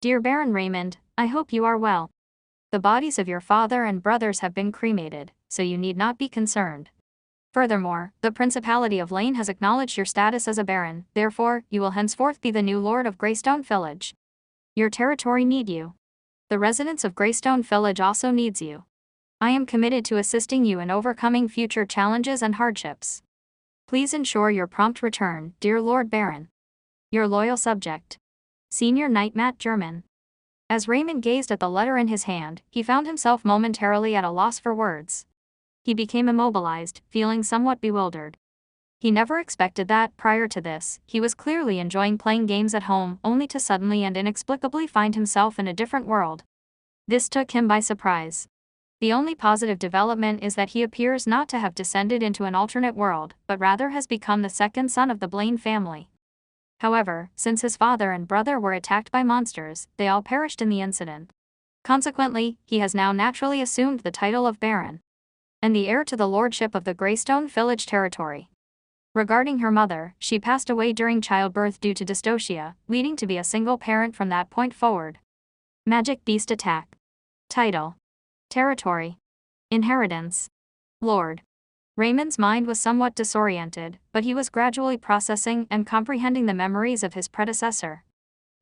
Dear Baron Raymond, I hope you are well. The bodies of your father and brothers have been cremated, so you need not be concerned. Furthermore, the Principality of Lane has acknowledged your status as a baron, therefore, you will henceforth be the new lord of Greystone Village. Your territory need you. The residents of Greystone Village also needs you. I am committed to assisting you in overcoming future challenges and hardships. Please ensure your prompt return, dear Lord Baron. Your loyal subject. Senior Knight Matt German. As Raymond gazed at the letter in his hand, he found himself momentarily at a loss for words. He became immobilized, feeling somewhat bewildered. He never expected that, prior to this, he was clearly enjoying playing games at home, only to suddenly and inexplicably find himself in a different world. This took him by surprise. The only positive development is that he appears not to have descended into an alternate world, but rather has become the second son of the Blaine family. However, since his father and brother were attacked by monsters, they all perished in the incident. Consequently, he has now naturally assumed the title of Baron and the heir to the lordship of the Greystone Village territory. Regarding her mother, she passed away during childbirth due to dystocia, leading to be a single parent from that point forward. Magic Beast Attack. Title. Territory. Inheritance. Lord. Raymond's mind was somewhat disoriented, but he was gradually processing and comprehending the memories of his predecessor.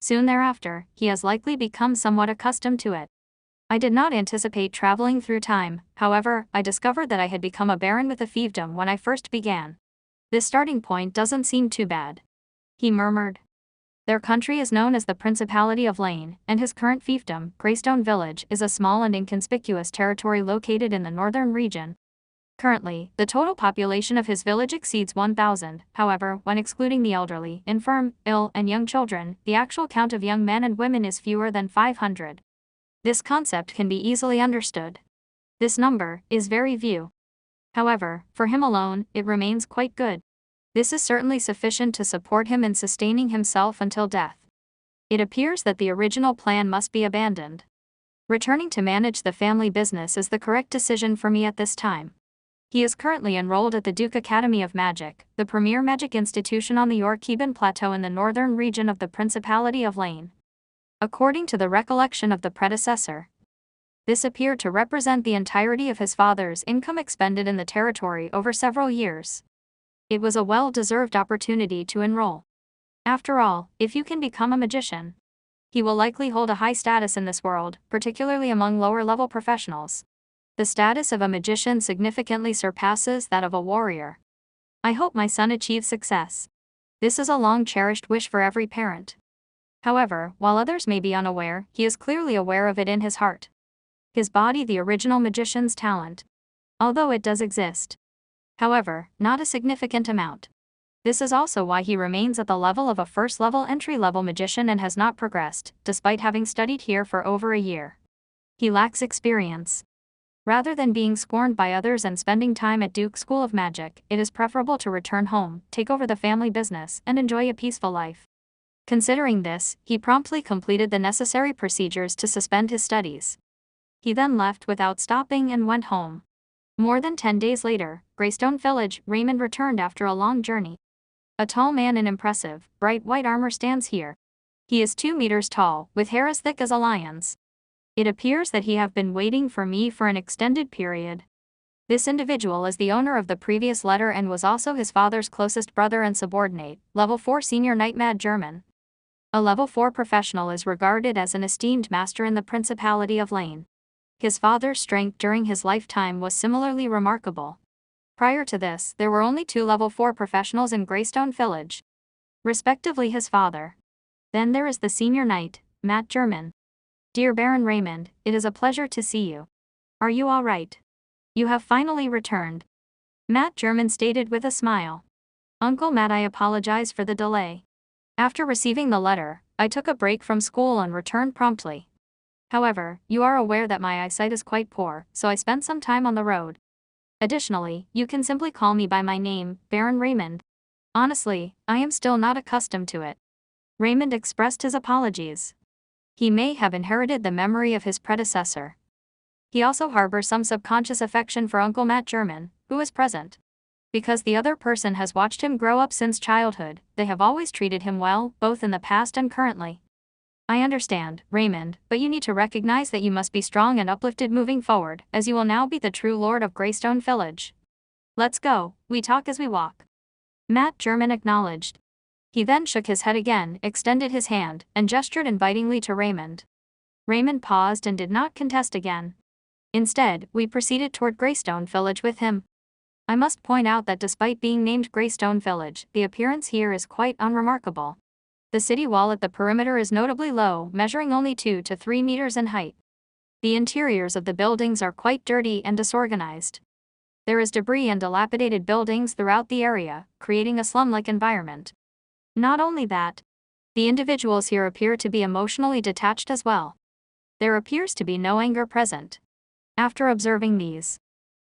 Soon thereafter, he has likely become somewhat accustomed to it. I did not anticipate traveling through time, however, I discovered that I had become a baron with a fiefdom when I first began. This starting point doesn't seem too bad. He murmured. Their country is known as the Principality of Lane, and his current fiefdom, Greystone Village, is a small and inconspicuous territory located in the northern region. Currently, the total population of his village exceeds 1,000, however, when excluding the elderly, infirm, ill, and young children, the actual count of young men and women is fewer than 500. This concept can be easily understood. This number is very few. However, for him alone, it remains quite good. This is certainly sufficient to support him in sustaining himself until death. It appears that the original plan must be abandoned. Returning to manage the family business is the correct decision for me at this time. He is currently enrolled at the Duke Academy of Magic, the premier magic institution on the Orkeban Plateau in the northern region of the Principality of Lane. According to the recollection of the predecessor, this appeared to represent the entirety of his father's income expended in the territory over several years. It was a well-deserved opportunity to enroll. After all, if you can become a magician, he will likely hold a high status in this world, particularly among lower-level professionals. The status of a magician significantly surpasses that of a warrior. I hope my son achieves success. This is a long-cherished wish for every parent. However, while others may be unaware, he is clearly aware of it in his heart. His body, the original magician's talent. Although it does exist. However, not a significant amount. This is also why he remains at the level of a first-level entry-level magician and has not progressed, despite having studied here for over a year. He lacks experience. Rather than being scorned by others and spending time at Duke School of Magic, it is preferable to return home, take over the family business, and enjoy a peaceful life. Considering this, he promptly completed the necessary procedures to suspend his studies. He then left without stopping and went home. More than 10 days later, Greystone Village, Raymond returned after a long journey. A tall man in impressive, bright white armor stands here. He is 2 meters tall, with hair as thick as a lion's. It appears that he have been waiting for me for an extended period. This individual is the owner of the previous letter and was also his father's closest brother and subordinate, level 4 senior Knight Matt German. A level 4 professional is regarded as an esteemed master in the Principality of Lane. His father's strength during his lifetime was similarly remarkable. Prior to this, there were only 2 level 4 professionals in Greystone Village, respectively his father. Then there is the senior knight, Matt German. Dear Baron Raymond, it is a pleasure to see you. Are you all right? You have finally returned. Matt German stated with a smile. Uncle Matt, I apologize for the delay. After receiving the letter, I took a break from school and returned promptly. However, you are aware that my eyesight is quite poor, so I spent some time on the road. Additionally, you can simply call me by my name, Baron Raymond. Honestly, I am still not accustomed to it. Raymond expressed his apologies. He may have inherited the memory of his predecessor. He also harbors some subconscious affection for Uncle Matt German, who is present. Because the other person has watched him grow up since childhood, they have always treated him well, both in the past and currently. I understand, Raymond, but you need to recognize that you must be strong and uplifted moving forward, as you will now be the true lord of Greystone Village. Let's go, we talk as we walk. Matt German acknowledged. He then shook his head again, extended his hand, and gestured invitingly to Raymond. Raymond paused and did not contest again. Instead, we proceeded toward Greystone Village with him. I must point out that despite being named Greystone Village, the appearance here is quite unremarkable. The city wall at the perimeter is notably low, measuring only 2 to 3 meters in height. The interiors of the buildings are quite dirty and disorganized. There is debris and dilapidated buildings throughout the area, creating a slum-like environment. Not only that, the individuals here appear to be emotionally detached as well. There appears to be no anger present. After observing these,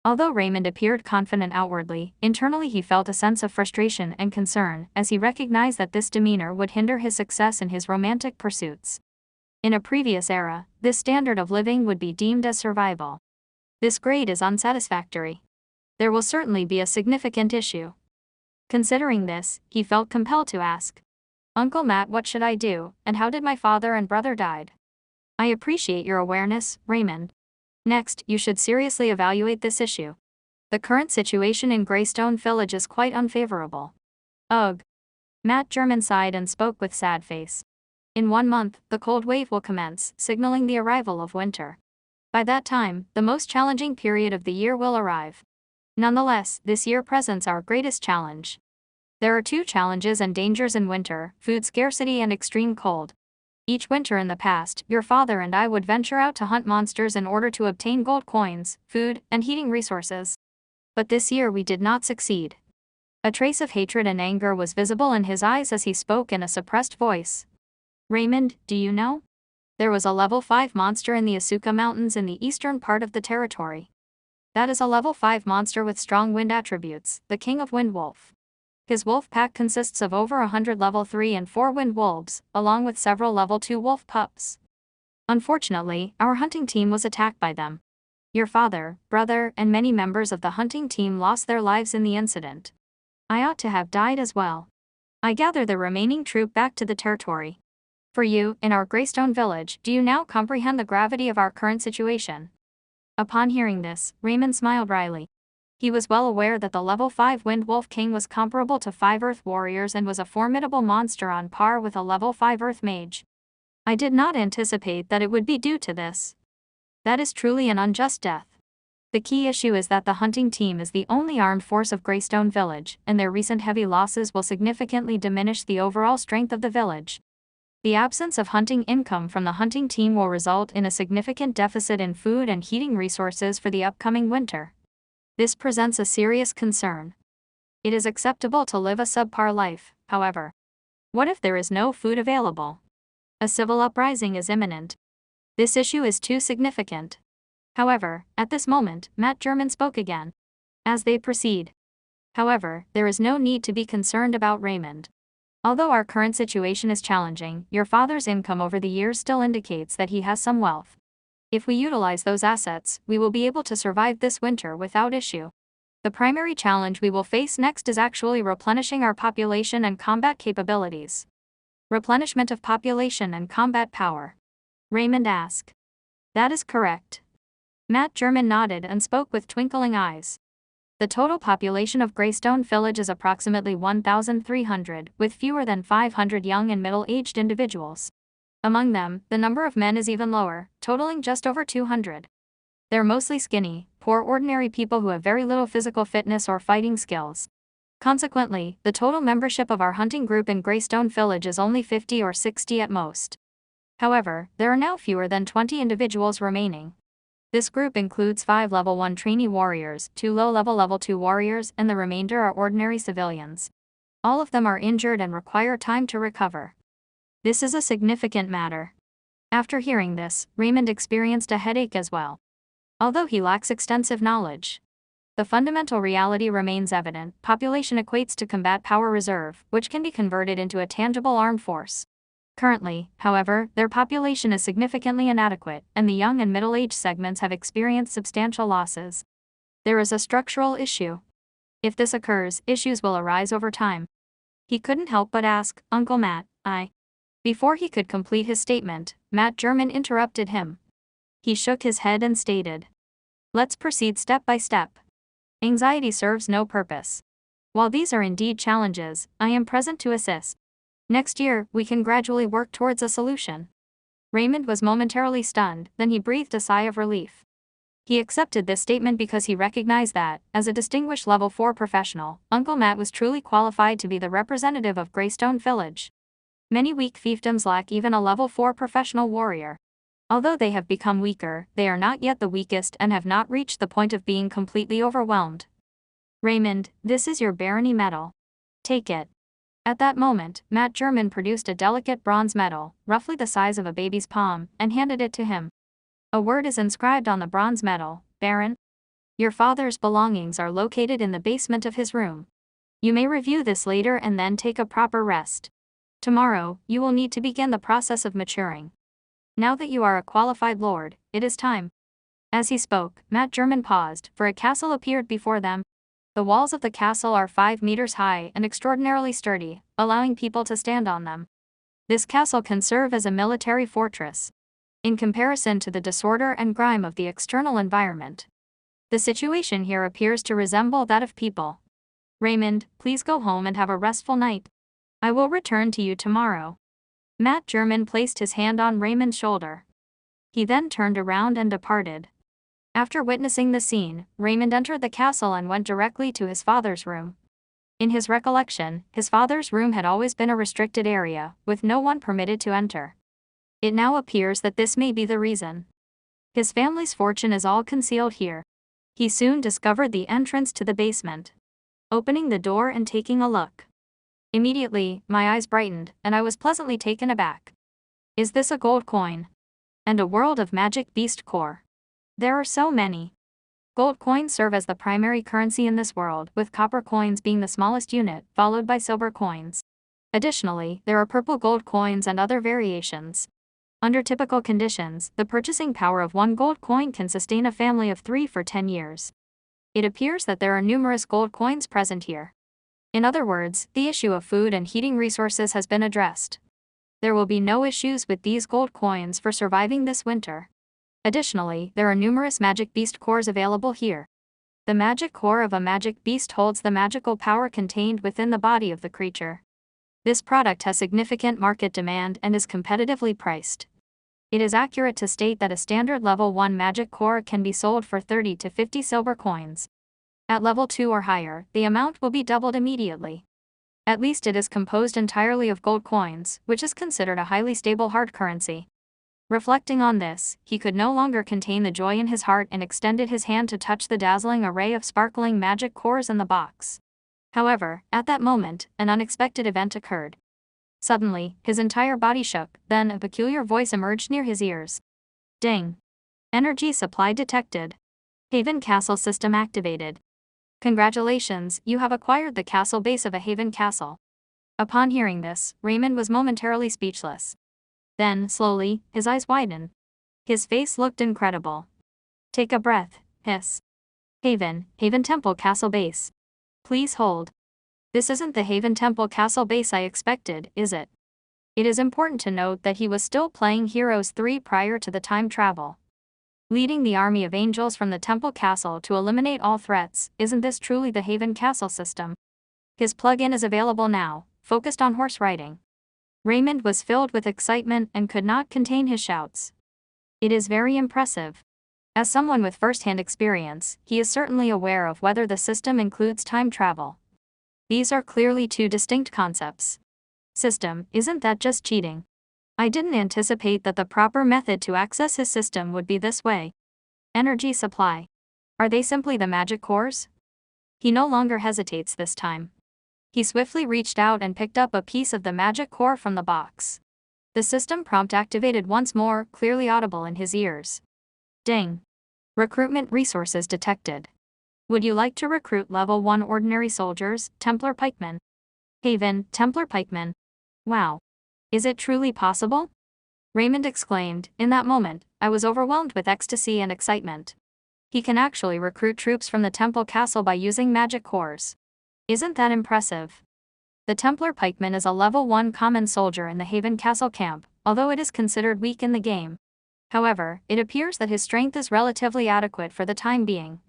although Raymond appeared confident outwardly, internally he felt a sense of frustration and concern as he recognized that this demeanor would hinder his success in his romantic pursuits. In a previous era, this standard of living would be deemed as survival. This grade is unsatisfactory. There will certainly be a significant issue. Considering this, he felt compelled to ask, "Uncle Matt, what should I do, and how did my father and brother died?" I appreciate your awareness, Raymond. Next, you should seriously evaluate this issue. The current situation in Greystone Village is quite unfavorable. Ugh. Matt German sighed and spoke with sad face. In 1 month, the cold wave will commence, signaling the arrival of winter. By that time, the most challenging period of the year will arrive. Nonetheless, this year presents our greatest challenge. There are 2 challenges and dangers in winter: food scarcity and extreme cold. Each winter in the past, your father and I would venture out to hunt monsters in order to obtain gold coins, food, and heating resources. But this year we did not succeed. A trace of hatred and anger was visible in his eyes as he spoke in a suppressed voice. Raymond, do you know? There was a level 5 monster in the Asuka Mountains in the eastern part of the territory. That is a level 5 monster with strong wind attributes, the King of Wind Wolf. His wolf pack consists of over 100 level 3 and 4 wind wolves, along with several level 2 wolf pups. Unfortunately, our hunting team was attacked by them. Your father, brother, and many members of the hunting team lost their lives in the incident. I ought to have died as well. I gather the remaining troop back to the territory. For you, in our Greystone Village, do you now comprehend the gravity of our current situation? Upon hearing this, Raymond smiled wryly. He was well aware that the level 5 Wind Wolf King was comparable to 5 Earth Warriors and was a formidable monster on par with a level 5 Earth Mage. I did not anticipate that it would be due to this. That is truly an unjust death. The key issue is that the hunting team is the only armed force of Greystone Village, and their recent heavy losses will significantly diminish the overall strength of the village. The absence of hunting income from the hunting team will result in a significant deficit in food and heating resources for the upcoming winter. This presents a serious concern. It is acceptable to live a subpar life, however. What if there is no food available? A civil uprising is imminent. This issue is too significant. However, at this moment, Matt German spoke again. As they proceed. However, there is no need to be concerned about Raymond. Although our current situation is challenging, your father's income over the years still indicates that he has some wealth. If we utilize those assets, we will be able to survive this winter without issue. The primary challenge we will face next is actually replenishing our population and combat capabilities. Replenishment of population and combat power. Raymond asked. That is correct. Matt German nodded and spoke with twinkling eyes. The total population of Greystone Village is approximately 1,300, with fewer than 500 young and middle-aged individuals. Among them, the number of men is even lower, totaling just over 200. They're mostly skinny, poor ordinary people who have very little physical fitness or fighting skills. Consequently, the total membership of our hunting group in Greystone Village is only 50 or 60 at most. However, there are now fewer than 20 individuals remaining. This group includes 5 level 1 trainee warriors, 2 low-level level 2 warriors, and the remainder are ordinary civilians. All of them are injured and require time to recover. This is a significant matter. After hearing this, Raymond experienced a headache as well. Although he lacks extensive knowledge, the fundamental reality remains evident. Population equates to combat power reserve, which can be converted into a tangible armed force. Currently, however, their population is significantly inadequate, and the young and middle-aged segments have experienced substantial losses. There is a structural issue. If this occurs, issues will arise over time. He couldn't help but ask, Uncle Matt, Before he could complete his statement, Matt German interrupted him. He shook his head and stated, "Let's proceed step by step. Anxiety serves no purpose. While these are indeed challenges, I am present to assist. Next year, we can gradually work towards a solution." Raymond was momentarily stunned, then he breathed a sigh of relief. He accepted this statement because he recognized that, as a distinguished Level 4 professional, Uncle Matt was truly qualified to be the representative of Greystone Village. Many weak fiefdoms lack even a Level 4 professional warrior. Although they have become weaker, they are not yet the weakest and have not reached the point of being completely overwhelmed. "Raymond, this is your barony medal. Take it." At that moment, Matt German produced a delicate bronze medal, roughly the size of a baby's palm, and handed it to him. A word is inscribed on the bronze medal, "Baron. Your father's belongings are located in the basement of his room. You may review this later and then take a proper rest. Tomorrow, you will need to begin the process of maturing. Now that you are a qualified lord, it is time." As he spoke, Matt German paused, for a castle appeared before them. The walls of the castle are 5 meters high and extraordinarily sturdy, allowing people to stand on them. This castle can serve as a military fortress. In comparison to the disorder and grime of the external environment, the situation here appears to resemble that of people. "Raymond, please go home and have a restful night. I will return to you tomorrow." Matt German placed his hand on Raymond's shoulder. He then turned around and departed. After witnessing the scene, Raymond entered the castle and went directly to his father's room. In his recollection, his father's room had always been a restricted area, with no one permitted to enter. It now appears that this may be the reason. His family's fortune is all concealed here. He soon discovered the entrance to the basement. Opening the door and taking a look, immediately, my eyes brightened, and I was pleasantly taken aback. Is this a gold coin? And a world of magic beast core? There are so many. Gold coins serve as the primary currency in this world, with copper coins being the smallest unit, followed by silver coins. Additionally, there are purple gold coins and other variations. Under typical conditions, the purchasing power of 1 gold coin can sustain a family of 3 for 10 years. It appears that there are numerous gold coins present here. In other words, the issue of food and heating resources has been addressed. There will be no issues with these gold coins for surviving this winter. Additionally, there are numerous magic beast cores available here. The magic core of a magic beast holds the magical power contained within the body of the creature. This product has significant market demand and is competitively priced. It is accurate to state that a standard level 1 magic core can be sold for 30 to 50 silver coins. At level 2 or higher, the amount will be doubled immediately. At least it is composed entirely of gold coins, which is considered a highly stable hard currency. Reflecting on this, he could no longer contain the joy in his heart and extended his hand to touch the dazzling array of sparkling magic cores in the box. However, at that moment, an unexpected event occurred. Suddenly, his entire body shook, then a peculiar voice emerged near his ears. Ding! Energy supply detected. Haven Castle system activated. Congratulations, you have acquired the castle base of a Haven Castle. Upon hearing this, Raymond was momentarily speechless. Then, slowly, his eyes widened. His face looked incredible. Take a breath, hiss. Haven Temple Castle Base. Please hold. This isn't the Haven Temple Castle Base I expected, is it? It is important to note that he was still playing Heroes 3 prior to the time travel. Leading the army of angels from the Temple Castle to eliminate all threats, isn't this truly the Haven Castle system? His plug-in is available now, focused on horse riding. Raymond was filled with excitement and could not contain his shouts. It is very impressive. As someone with first-hand experience, he is certainly aware of whether the system includes time travel. These are clearly two distinct concepts. System, isn't that just cheating? I didn't anticipate that the proper method to access his system would be this way. Energy supply. Are they simply the magic cores? He no longer hesitates this time. He swiftly reached out and picked up a piece of the magic core from the box. The system prompt activated once more, clearly audible in his ears. Ding! Recruitment resources detected. Would you like to recruit level 1 ordinary soldiers, Templar pikemen? Haven, Templar pikemen. Wow! Is it truly possible? Raymond exclaimed. In that moment, I was overwhelmed with ecstasy and excitement. He can actually recruit troops from the Temple Castle by using magic cores. Isn't that impressive? The Templar pikeman is a level 1 common soldier in the Haven Castle camp, although it is considered weak in the game. However, it appears that his strength is relatively adequate for the time being.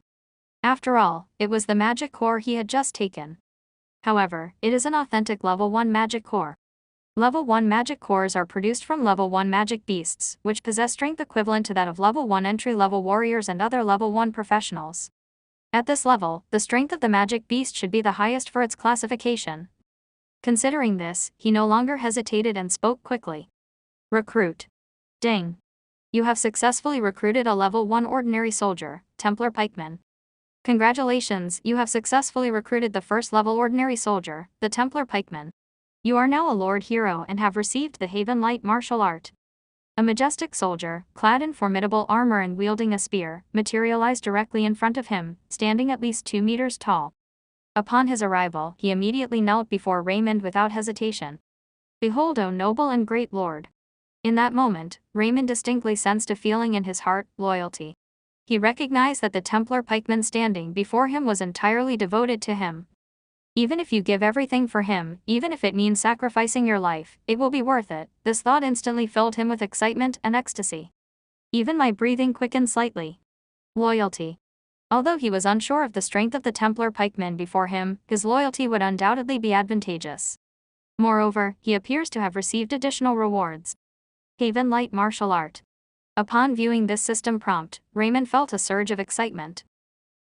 After all, it was the magic core he had just taken. However, it is an authentic level 1 magic core. Level 1 magic cores are produced from level 1 magic beasts, which possess strength equivalent to that of level 1 entry-level warriors and other level 1 professionals. At this level, the strength of the magic beast should be the highest for its classification. Considering this, he no longer hesitated and spoke quickly. Recruit. Ding. You have successfully recruited a level 1 ordinary soldier, Templar pikeman. Congratulations, you have successfully recruited the first level ordinary soldier, the Templar pikeman. You are now a Lord Hero and have received the Haven Light martial art. A majestic soldier, clad in formidable armor and wielding a spear, materialized directly in front of him, standing at least 2 meters tall. Upon his arrival, he immediately knelt before Raymond without hesitation. Behold, O noble and great lord. In that moment, Raymond distinctly sensed a feeling in his heart, loyalty. He recognized that the Templar pikeman standing before him was entirely devoted to him. Even if you give everything for him, even if it means sacrificing your life, it will be worth it. This thought instantly filled him with excitement and ecstasy. Even my breathing quickened slightly. Loyalty. Although he was unsure of the strength of the Templar pikeman before him, his loyalty would undoubtedly be advantageous. Moreover, he appears to have received additional rewards. Haven Light martial art. Upon viewing this system prompt, Raymond felt a surge of excitement.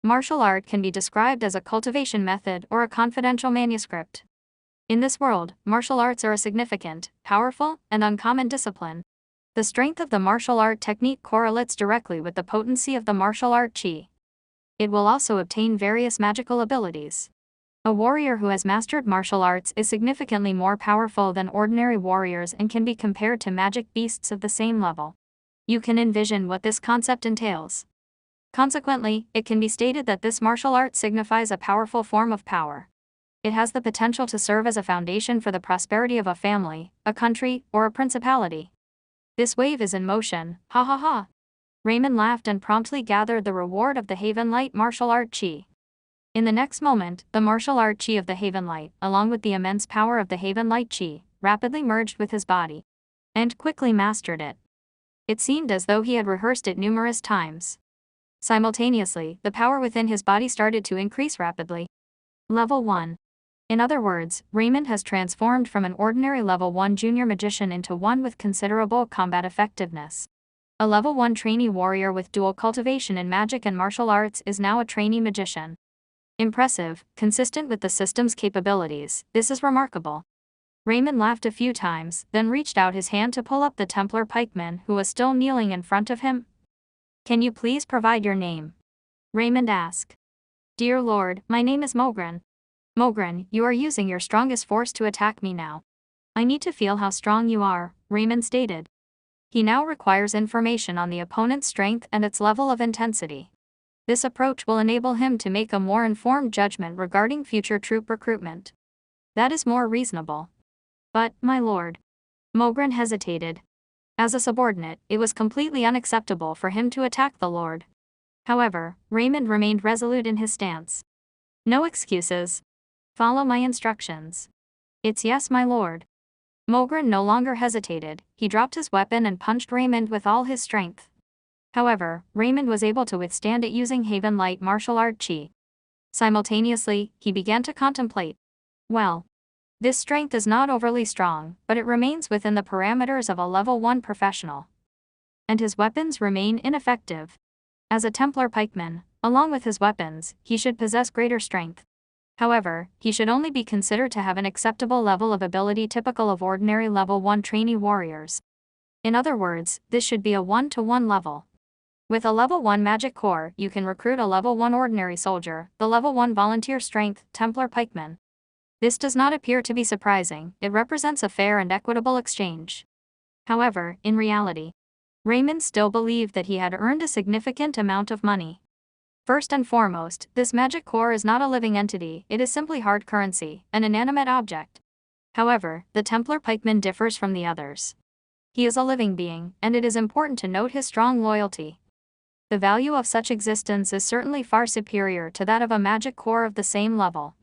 Martial art can be described as a cultivation method or a confidential manuscript. In this world, martial arts are a significant, powerful, and uncommon discipline. The strength of the martial art technique correlates directly with the potency of the martial art chi. It will also obtain various magical abilities. A warrior who has mastered martial arts is significantly more powerful than ordinary warriors and can be compared to magic beasts of the same level. You can envision what this concept entails. Consequently, it can be stated that this martial art signifies a powerful form of power. It has the potential to serve as a foundation for the prosperity of a family, a country, or a principality. This wave is in motion, ha ha ha. Raymond laughed and promptly gathered the reward of the Haven Light martial art chi. In the next moment, the martial art chi of the Haven Light, along with the immense power of the Haven Light chi, rapidly merged with his body. And quickly mastered it. It seemed as though he had rehearsed it numerous times. Simultaneously, the power within his body started to increase rapidly. Level 1. In other words, Raymond has transformed from an ordinary level 1 junior magician into one with considerable combat effectiveness. A level 1 trainee warrior with dual cultivation in magic and martial arts is now a trainee magician. Impressive, consistent with the system's capabilities, this is remarkable. Raymond laughed a few times, then reached out his hand to pull up the Templar pikeman who was still kneeling in front of him. Can you please provide your name? Raymond asked. Dear Lord, my name is Mogren. Mogren, you are using your strongest force to attack me now. I need to feel how strong you are, Raymond stated. He now requires information on the opponent's strength and its level of intensity. This approach will enable him to make a more informed judgment regarding future troop recruitment. That is more reasonable. But, my lord. Mogren hesitated. As a subordinate, it was completely unacceptable for him to attack the lord. However, Raymond remained resolute in his stance. No excuses. Follow my instructions. It's yes, my lord. Mogren no longer hesitated, he dropped his weapon and punched Raymond with all his strength. However, Raymond was able to withstand it using Haven Light martial art chi. Simultaneously, he began to contemplate. Well, this strength is not overly strong, but it remains within the parameters of a level 1 professional. And his weapons remain ineffective. As a Templar pikeman, along with his weapons, he should possess greater strength. However, he should only be considered to have an acceptable level of ability typical of ordinary level 1 trainee warriors. In other words, this should be a 1-to-1 level. With a level 1 magic core, you can recruit a level 1 ordinary soldier, the level 1 volunteer strength, Templar pikeman. This does not appear to be surprising, it represents a fair and equitable exchange. However, in reality, Raymond still believed that he had earned a significant amount of money. First and foremost, this magic core is not a living entity, it is simply hard currency, an inanimate object. However, the Templar pikeman differs from the others. He is a living being, and it is important to note his strong loyalty. The value of such existence is certainly far superior to that of a magic core of the same level.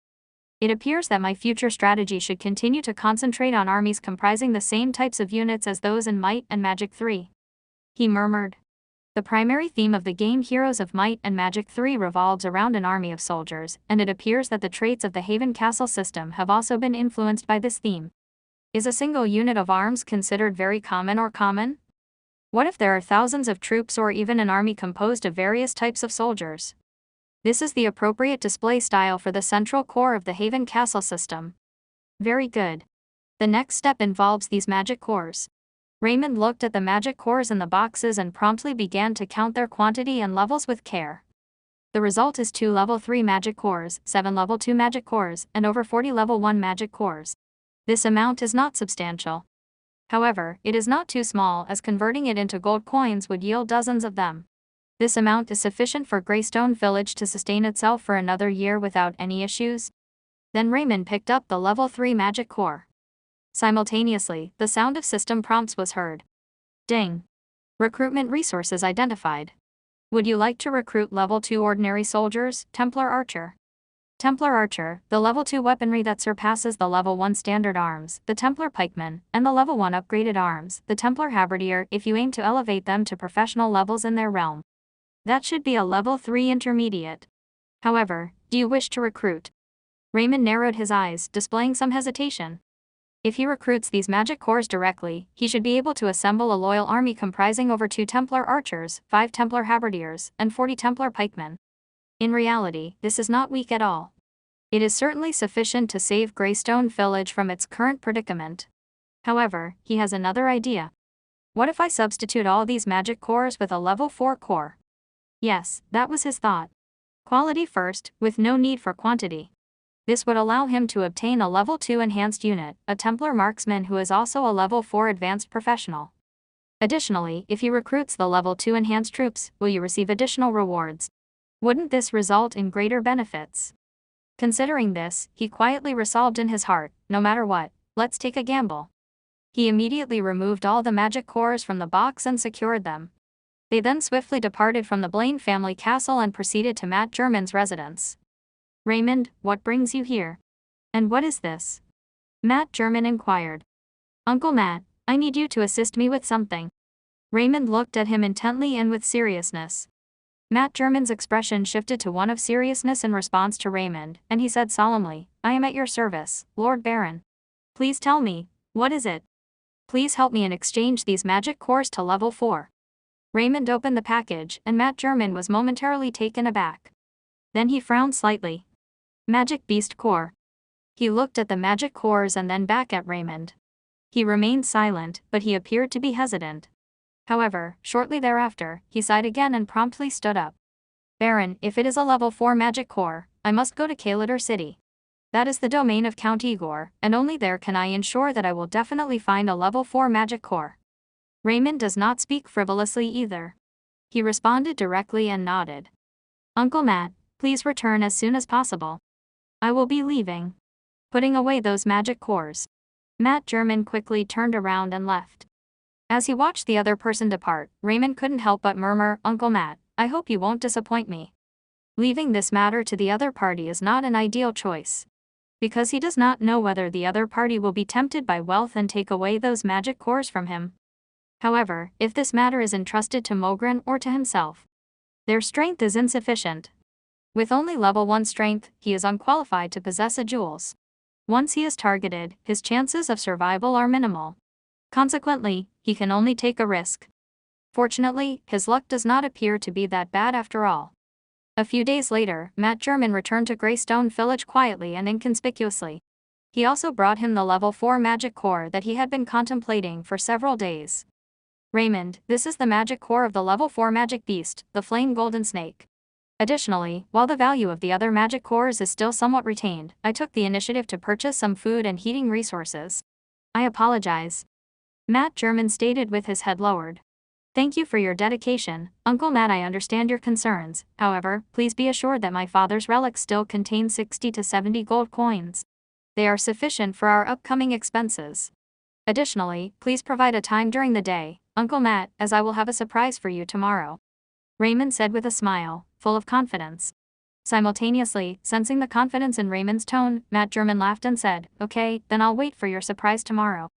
It appears that my future strategy should continue to concentrate on armies comprising the same types of units as those in Might and Magic 3. He murmured. The primary theme of the game Heroes of Might and Magic 3 revolves around an army of soldiers, and it appears that the traits of the Haven Castle system have also been influenced by this theme. Is a single unit of arms considered very common or common? What if there are thousands of troops or even an army composed of various types of soldiers? This is the appropriate display style for the central core of the Haven Castle system. Very good. The next step involves these magic cores. Raymond looked at the magic cores in the boxes and promptly began to count their quantity and levels with care. The result is 2 level 3 magic cores, 7 level 2 magic cores, and over 40 level 1 magic cores. This amount is not substantial. However, it is not too small, as converting it into gold coins would yield dozens of them. This amount is sufficient for Greystone Village to sustain itself for another year without any issues. Then Raymond picked up the level 3 magic core. Simultaneously, the sound of system prompts was heard. Ding. Recruitment resources identified. Would you like to recruit level 2 ordinary soldiers, Templar Archer? Templar Archer, the level 2 weaponry that surpasses the level 1 standard arms, the Templar Pikeman, and the level 1 upgraded arms, the Templar Halberdier, if you aim to elevate them to professional levels in their realm. That should be a level 3 intermediate. However, do you wish to recruit? Raymond narrowed his eyes, displaying some hesitation. If he recruits these magic cores directly, he should be able to assemble a loyal army comprising over 2 Templar Archers, 5 Templar Halberdiers, and 40 Templar Pikemen. In reality, this is not weak at all. It is certainly sufficient to save Greystone Village from its current predicament. However, he has another idea. What if I substitute all these magic cores with a level 4 core? Yes, that was his thought. Quality first, with no need for quantity. This would allow him to obtain a level 2 enhanced unit, a Templar marksman who is also a level 4 advanced professional. Additionally, if he recruits the level 2 enhanced troops, will you receive additional rewards? Wouldn't this result in greater benefits? Considering this, he quietly resolved in his heart, no matter what, let's take a gamble. He immediately removed all the magic cores from the box and secured them. They then swiftly departed from the Blaine family castle and proceeded to Matt German's residence. Raymond, what brings you here? And what is this? Matt German inquired. Uncle Matt, I need you to assist me with something. Raymond looked at him intently and with seriousness. Matt German's expression shifted to one of seriousness in response to Raymond, and he said solemnly, I am at your service, Lord Baron. Please tell me, what is it? Please help me in exchange these magic cores to level 4. Raymond opened the package, and Matt German was momentarily taken aback. Then he frowned slightly. Magic Beast Core. He looked at the magic cores and then back at Raymond. He remained silent, but he appeared to be hesitant. However, shortly thereafter, he sighed again and promptly stood up. Baron, if it is a level 4 magic core, I must go to Kalidor City. That is the domain of Count Igor, and only there can I ensure that I will definitely find a level 4 magic core. Raymond does not speak frivolously either. He responded directly and nodded. Uncle Matt, please return as soon as possible. I will be leaving. Putting away those magic cores. Matt German quickly turned around and left. As he watched the other person depart, Raymond couldn't help but murmur, Uncle Matt, I hope you won't disappoint me. Leaving this matter to the other party is not an ideal choice. Because he does not know whether the other party will be tempted by wealth and take away those magic cores from him. However, if this matter is entrusted to Mogren or to himself, their strength is insufficient. With only level 1 strength, he is unqualified to possess a jewels. Once he is targeted, his chances of survival are minimal. Consequently, he can only take a risk. Fortunately, his luck does not appear to be that bad after all. A few days later, Matt German returned to Greystone Village quietly and inconspicuously. He also brought him the level 4 magic core that he had been contemplating for several days. Raymond, this is the magic core of the level 4 magic beast, the Flame Golden Snake. Additionally, while the value of the other magic cores is still somewhat retained, I took the initiative to purchase some food and heating resources. I apologize. Matt German stated with his head lowered. Thank you for your dedication, Uncle Matt. I understand your concerns, however, please be assured that my father's relics still contain 60 to 70 gold coins. They are sufficient for our upcoming expenses. Additionally, please provide a time during the day, Uncle Matt, as I will have a surprise for you tomorrow. Raymond said with a smile, full of confidence. Simultaneously, sensing the confidence in Raymond's tone, Matt German laughed and said, "Okay, then I'll wait for your surprise tomorrow."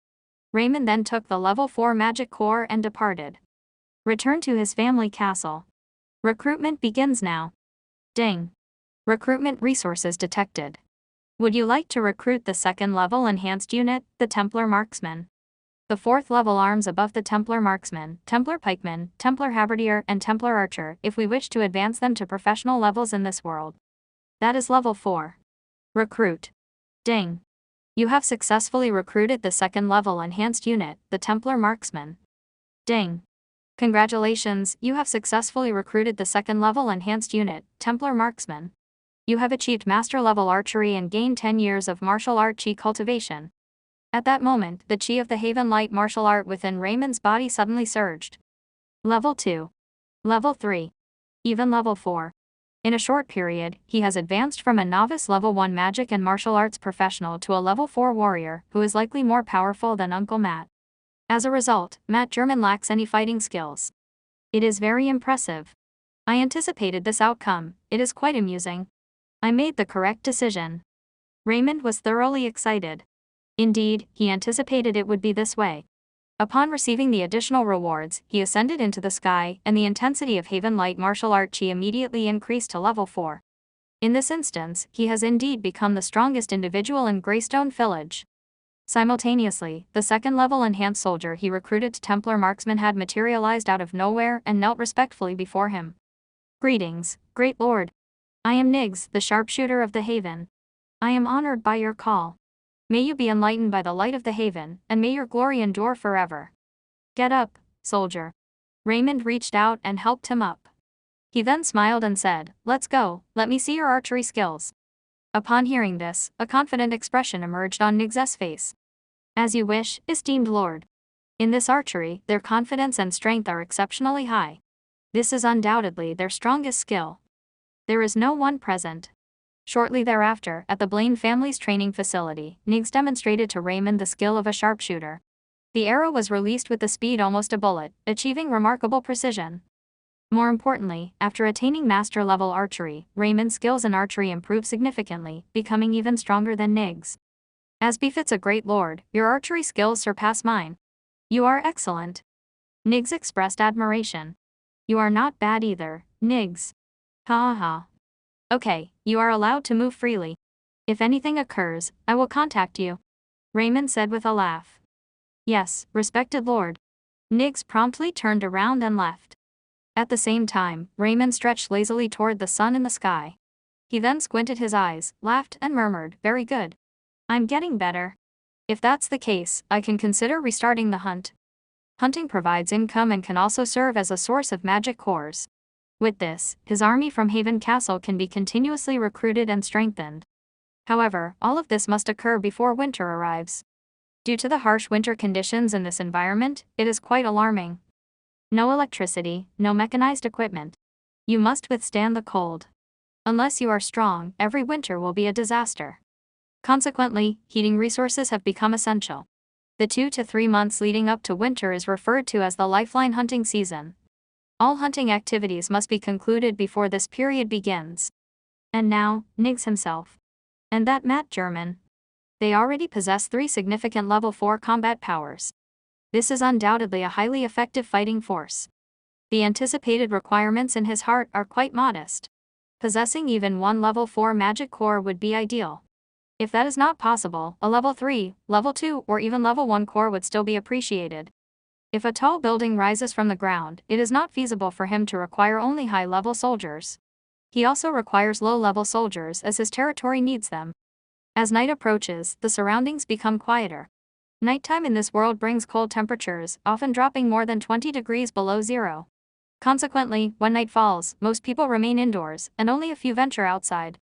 Raymond then took the level 4 magic core and departed. Return to his family castle. Recruitment begins now. Ding. Recruitment resources detected. Would you like to recruit the second level enhanced unit, the Templar Marksman? The fourth level arms above the Templar Marksman, Templar Pikeman, Templar Halberdier, and Templar Archer if we wish to advance them to professional levels in this world. That is level 4. Recruit. Ding. You have successfully recruited the second level enhanced unit, the Templar Marksman. Ding. Congratulations, you have successfully recruited the second level enhanced unit, Templar Marksman. You have achieved master level archery and gained 10 years of martial art chi cultivation. At that moment, the chi of the Haven Light martial art within Raymond's body suddenly surged. Level 2. Level 3. Even level 4. In a short period, he has advanced from a novice level 1 magic and martial arts professional to a level 4 warrior, who is likely more powerful than Uncle Matt. As a result, Matt German lacks any fighting skills. It is very impressive. I anticipated this outcome, it is quite amusing. I made the correct decision. Raymond was thoroughly excited. Indeed, he anticipated it would be this way. Upon receiving the additional rewards, he ascended into the sky, and the intensity of Haven Light martial art chi immediately increased to level 4. In this instance, he has indeed become the strongest individual in Greystone Village. Simultaneously, the second level enhanced soldier he recruited to Templar Marksman had materialized out of nowhere and knelt respectfully before him. Greetings, great lord. I am Niggs, the sharpshooter of the Haven. I am honored by your call. May you be enlightened by the light of the Haven, and may your glory endure forever. Get up, soldier. Raymond reached out and helped him up. He then smiled and said, "Let's go, let me see your archery skills." Upon hearing this, a confident expression emerged on Niggs's face. As you wish, esteemed lord. In this archery, their confidence and strength are exceptionally high. This is undoubtedly their strongest skill. There is no one present. Shortly thereafter, at the Blaine family's training facility, Niggs demonstrated to Raymond the skill of a sharpshooter. The arrow was released with the speed almost a bullet, achieving remarkable precision. More importantly, after attaining master-level archery, Raymond's skills in archery improved significantly, becoming even stronger than Niggs. As befits a great lord, your archery skills surpass mine. You are excellent. Niggs expressed admiration. You are not bad either, Niggs. Ha ha ha. Okay, you are allowed to move freely. If anything occurs, I will contact you. Raymond said with a laugh. Yes, respected lord. Niggs promptly turned around and left. At the same time, Raymond stretched lazily toward the sun in the sky. He then squinted his eyes, laughed and murmured, "Very good. I'm getting better. If that's the case, I can consider restarting the hunt." Hunting provides income and can also serve as a source of magic cores. With this, his army from Haven Castle can be continuously recruited and strengthened. However, all of this must occur before winter arrives. Due to the harsh winter conditions in this environment, it is quite alarming. No electricity, no mechanized equipment. You must withstand the cold. Unless you are strong, every winter will be a disaster. Consequently, heating resources have become essential. The 2 to 3 months leading up to winter is referred to as the lifeline hunting season. All hunting activities must be concluded before this period begins. And now, Niggs himself. And that Matt German. They already possess 3 significant level 4 combat powers. This is undoubtedly a highly effective fighting force. The anticipated requirements in his heart are quite modest. Possessing even 1 level 4 magic core would be ideal. If that is not possible, a level 3, level 2, or even level 1 core would still be appreciated. If a tall building rises from the ground, it is not feasible for him to require only high-level soldiers. He also requires low-level soldiers as his territory needs them. As night approaches, the surroundings become quieter. Nighttime in this world brings cold temperatures, often dropping more than 20 degrees below zero. Consequently, when night falls, most people remain indoors, and only a few venture outside.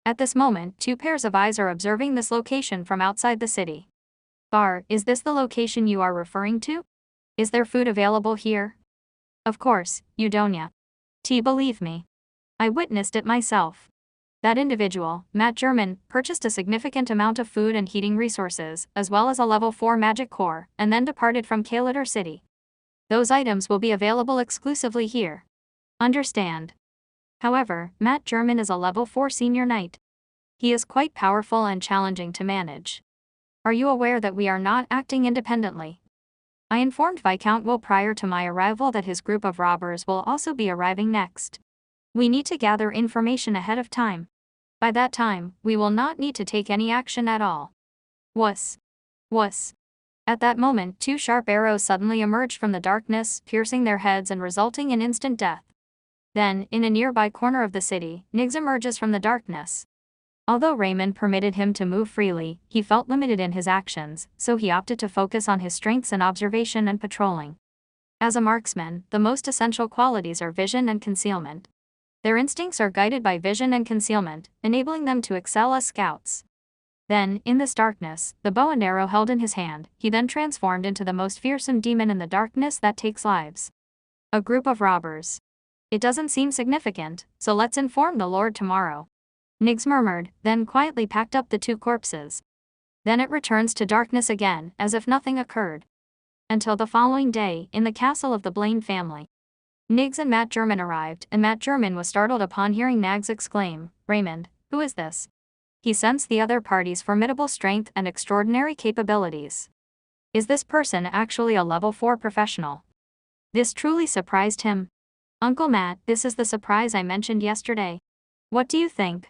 At this moment, 2 pairs of eyes are observing this location from outside the city. Bar, is this the location you are referring to? Is there food available here? Of course, Eudonia. Believe me. I witnessed it myself. That individual, Matt German, purchased a significant amount of food and heating resources, as well as a level 4 magic core, and then departed from Kalitter City. Those items will be available exclusively here. Understand. However, Matt German is a level 4 senior knight. He is quite powerful and challenging to manage. Are you aware that we are not acting independently? I informed Viscount Will prior to my arrival that his group of robbers will also be arriving next. We need to gather information ahead of time. By that time, we will not need to take any action at all. Wuss. Wuss. At that moment, two sharp arrows suddenly emerged from the darkness, piercing their heads and resulting in instant death. Then, in a nearby corner of the city, Niggs emerges from the darkness. Although Raymond permitted him to move freely, he felt limited in his actions, so he opted to focus on his strengths in observation and patrolling. As a marksman, the most essential qualities are vision and concealment. Their instincts are guided by vision and concealment, enabling them to excel as scouts. Then, in this darkness, the bow and arrow held in his hand, he then transformed into the most fearsome demon in the darkness that takes lives. A group of robbers. It doesn't seem significant, so let's inform the Lord tomorrow. Niggs murmured, then quietly packed up the two corpses. Then it returns to darkness again, as if nothing occurred. Until the following day, in the castle of the Blaine family. Niggs and Matt German arrived, and Matt German was startled upon hearing Naggs exclaim, "Raymond, who is this?" He sensed the other party's formidable strength and extraordinary capabilities. Is this person actually a level 4 professional? This truly surprised him. Uncle Matt, this is the surprise I mentioned yesterday. What do you think?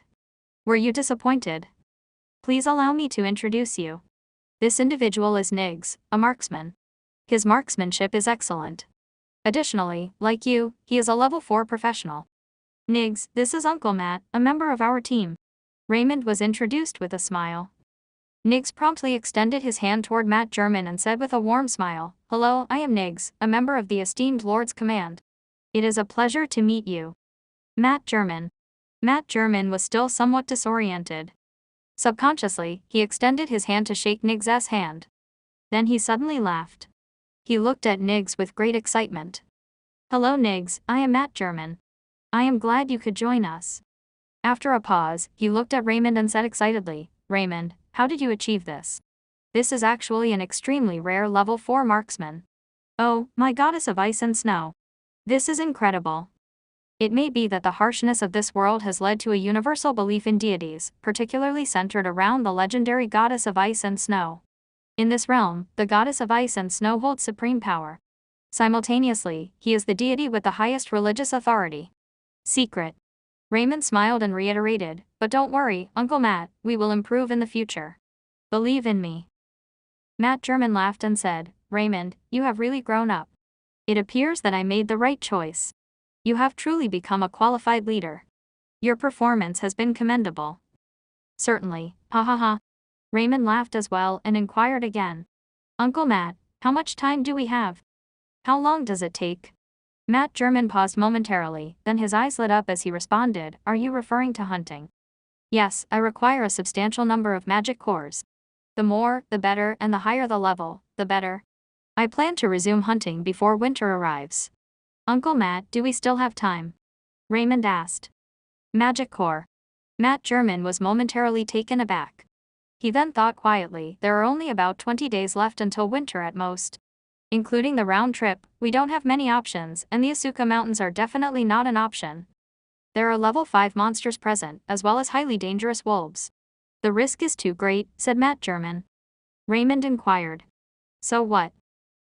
Were you disappointed? Please allow me to introduce you. This individual is Niggs, a marksman. His marksmanship is excellent. Additionally, like you, he is a level 4 professional. Niggs, this is Uncle Matt, a member of our team. Raymond was introduced with a smile. Niggs promptly extended his hand toward Matt German and said with a warm smile, "Hello, I am Niggs, a member of the esteemed Lord's Command. It is a pleasure to meet you." Matt German. Matt German was still somewhat disoriented. Subconsciously, he extended his hand to shake Niggs's hand. Then he suddenly laughed. He looked at Niggs with great excitement. "Hello Niggs, I am Matt German. I am glad you could join us." After a pause, he looked at Raymond and said excitedly, "Raymond, how did you achieve this? This is actually an extremely rare level 4 marksman. Oh, my goddess of ice and snow. This is incredible." It may be that the harshness of this world has led to a universal belief in deities, particularly centered around the legendary goddess of ice and snow. In this realm, the goddess of ice and snow holds supreme power. Simultaneously, he is the deity with the highest religious authority. Secret. Raymond smiled and reiterated, "But don't worry, Uncle Matt, we will improve in the future. Believe in me." Matt German laughed and said, "Raymond, you have really grown up. It appears that I made the right choice. You have truly become a qualified leader. Your performance has been commendable." "Certainly, ha ha ha." Raymond laughed as well and inquired again, "Uncle Matt, how much time do we have? How long does it take?" Matt German paused momentarily, then his eyes lit up as he responded, "Are you referring to hunting?" "Yes, I require a substantial number of magic cores. The more, the better, and the higher the level, the better. I plan to resume hunting before winter arrives." "Uncle Matt, do we still have time?" Raymond asked. "Magic core." Matt German was momentarily taken aback. He then thought quietly, "There are only about 20 days left until winter at most. Including the round trip, we don't have many options, and the Asuka Mountains are definitely not an option. There are level 5 monsters present, as well as highly dangerous wolves. The risk is too great," said Matt German. Raymond inquired, "So what?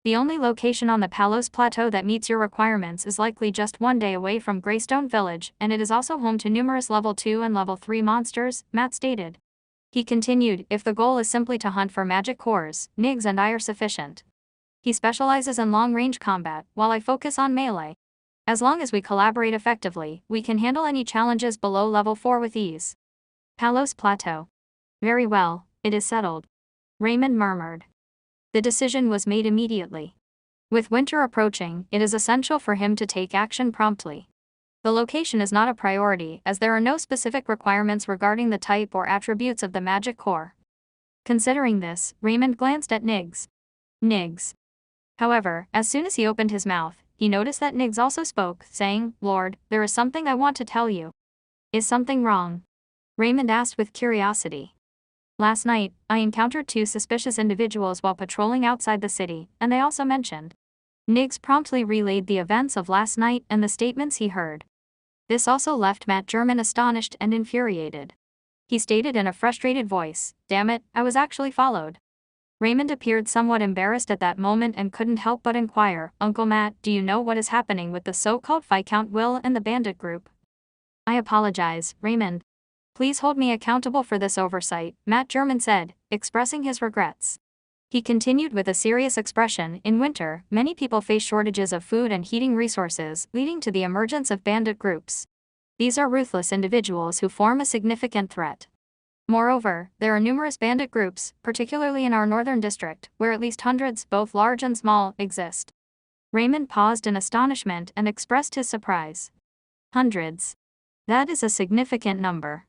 The only location on the Palos Plateau that meets your requirements is likely just one day away from Greystone Village, and it is also home to numerous level 2 and level 3 monsters," Matt stated. He continued, "If the goal is simply to hunt for magic cores, Niggs and I are sufficient. He specializes in long-range combat, while I focus on melee. As long as we collaborate effectively, we can handle any challenges below level 4 with ease." Palos Plateau. "Very well, it is settled," Raymond murmured. The decision was made immediately. With winter approaching, it is essential for him to take action promptly. The location is not a priority, as there are no specific requirements regarding the type or attributes of the magic core. Considering this, Raymond glanced at Niggs. Niggs. However, as soon as he opened his mouth, he noticed that Niggs also spoke, saying, "Lord, there is something I want to tell you." "Is something wrong?" Raymond asked with curiosity. "Last night, I encountered 2 suspicious individuals while patrolling outside the city, and they also mentioned." Niggs promptly relayed the events of last night and the statements he heard. This also left Matt German astonished and infuriated. He stated in a frustrated voice, "Damn it, I was actually followed." Raymond appeared somewhat embarrassed at that moment and couldn't help but inquire, "Uncle Matt, do you know what is happening with the so-called Viscount Will and the bandit group?" "I apologize, Raymond. Please hold me accountable for this oversight," Matt German said, expressing his regrets. He continued with a serious expression, "In winter, many people face shortages of food and heating resources, leading to the emergence of bandit groups. These are ruthless individuals who form a significant threat. Moreover, there are numerous bandit groups, particularly in our northern district, where at least hundreds, both large and small, exist." Raymond paused in astonishment and expressed his surprise. "Hundreds. That is a significant number."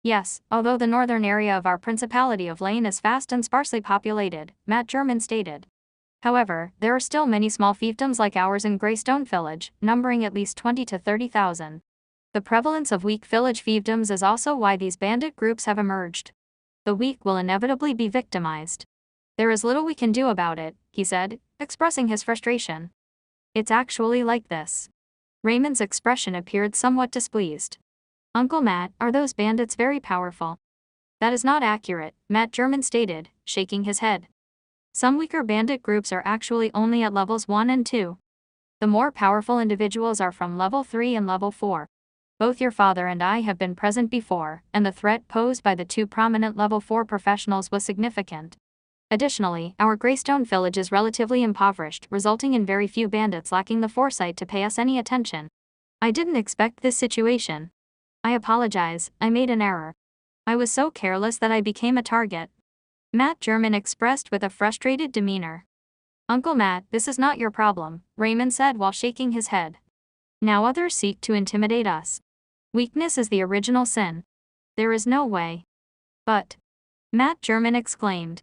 "Yes, although the northern area of our Principality of Lane is vast and sparsely populated," Matt German stated. "However, there are still many small fiefdoms like ours in Greystone Village, numbering at least 20 to 30,000. The prevalence of weak village fiefdoms is also why these bandit groups have emerged. The weak will inevitably be victimized. There is little we can do about it," he said, expressing his frustration. "It's actually like this." Raymond's expression appeared somewhat displeased. "Uncle Matt, are those bandits very powerful?" "That is not accurate," Matt German stated, shaking his head. "Some weaker bandit groups are actually only at levels 1 and 2. The more powerful individuals are from level 3 and level 4. Both your father and I have been present before, and the threat posed by the two prominent level 4 professionals was significant. Additionally, our Greystone Village is relatively impoverished, resulting in very few bandits lacking the foresight to pay us any attention. I didn't expect this situation. I apologize, I made an error. I was so careless that I became a target," Matt German expressed with a frustrated demeanor. "Uncle Matt, this is not your problem," Raymond said while shaking his head. "Now others seek to intimidate us. Weakness is the original sin. There is no way." "But," Matt German exclaimed.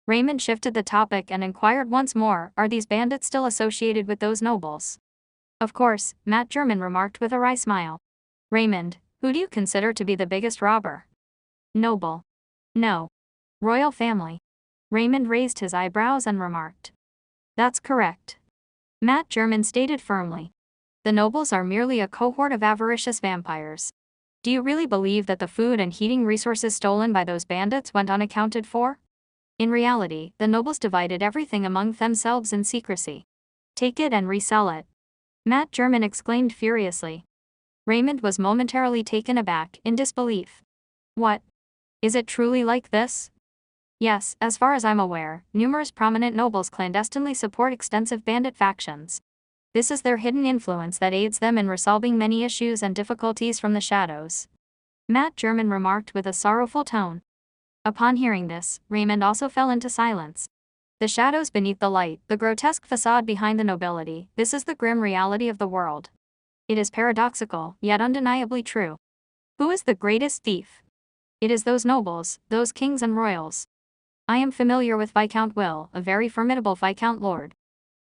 Raymond shifted the topic and inquired once more, "Are these bandits still associated with those nobles?" "Of course," Matt German remarked with a wry smile. "Raymond, who do you consider to be the biggest robber?" "Noble. No. Royal family." Raymond raised his eyebrows and remarked. "That's correct," Matt German stated firmly. "The nobles are merely a cohort of avaricious vampires. Do you really believe that the food and heating resources stolen by those bandits went unaccounted for? In reality, the nobles divided everything among themselves in secrecy. Take it and resell it," Matt German exclaimed furiously. Raymond was momentarily taken aback, in disbelief. "What? Is it truly like this?" "Yes, as far as I'm aware, numerous prominent nobles clandestinely support extensive bandit factions. This is their hidden influence that aids them in resolving many issues and difficulties from the shadows," Matt German remarked with a sorrowful tone. Upon hearing this, Raymond also fell into silence. The shadows beneath the light, the grotesque facade behind the nobility, this is the grim reality of the world. It is paradoxical, yet undeniably true. Who is the greatest thief? It is those nobles, those kings and royals. I am familiar with Viscount Will, a very formidable Viscount Lord.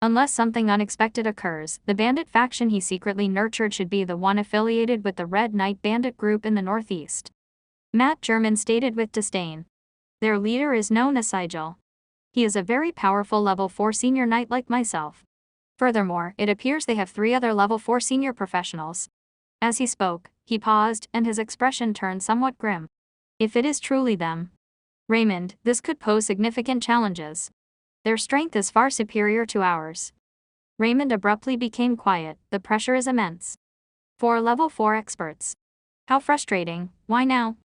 Unless something unexpected occurs, the bandit faction he secretly nurtured should be the one affiliated with the Red Knight bandit group in the northeast," Matt German stated with disdain. "Their leader is known as Sigil. He is a very powerful level 4 senior knight like myself. Furthermore, it appears they have 3 other level 4 senior professionals." As he spoke, he paused, and his expression turned somewhat grim. "If it is truly them, Raymond, this could pose significant challenges. Their strength is far superior to ours." Raymond abruptly became quiet. "The pressure is immense. 4 level 4 experts. How frustrating. Why now?"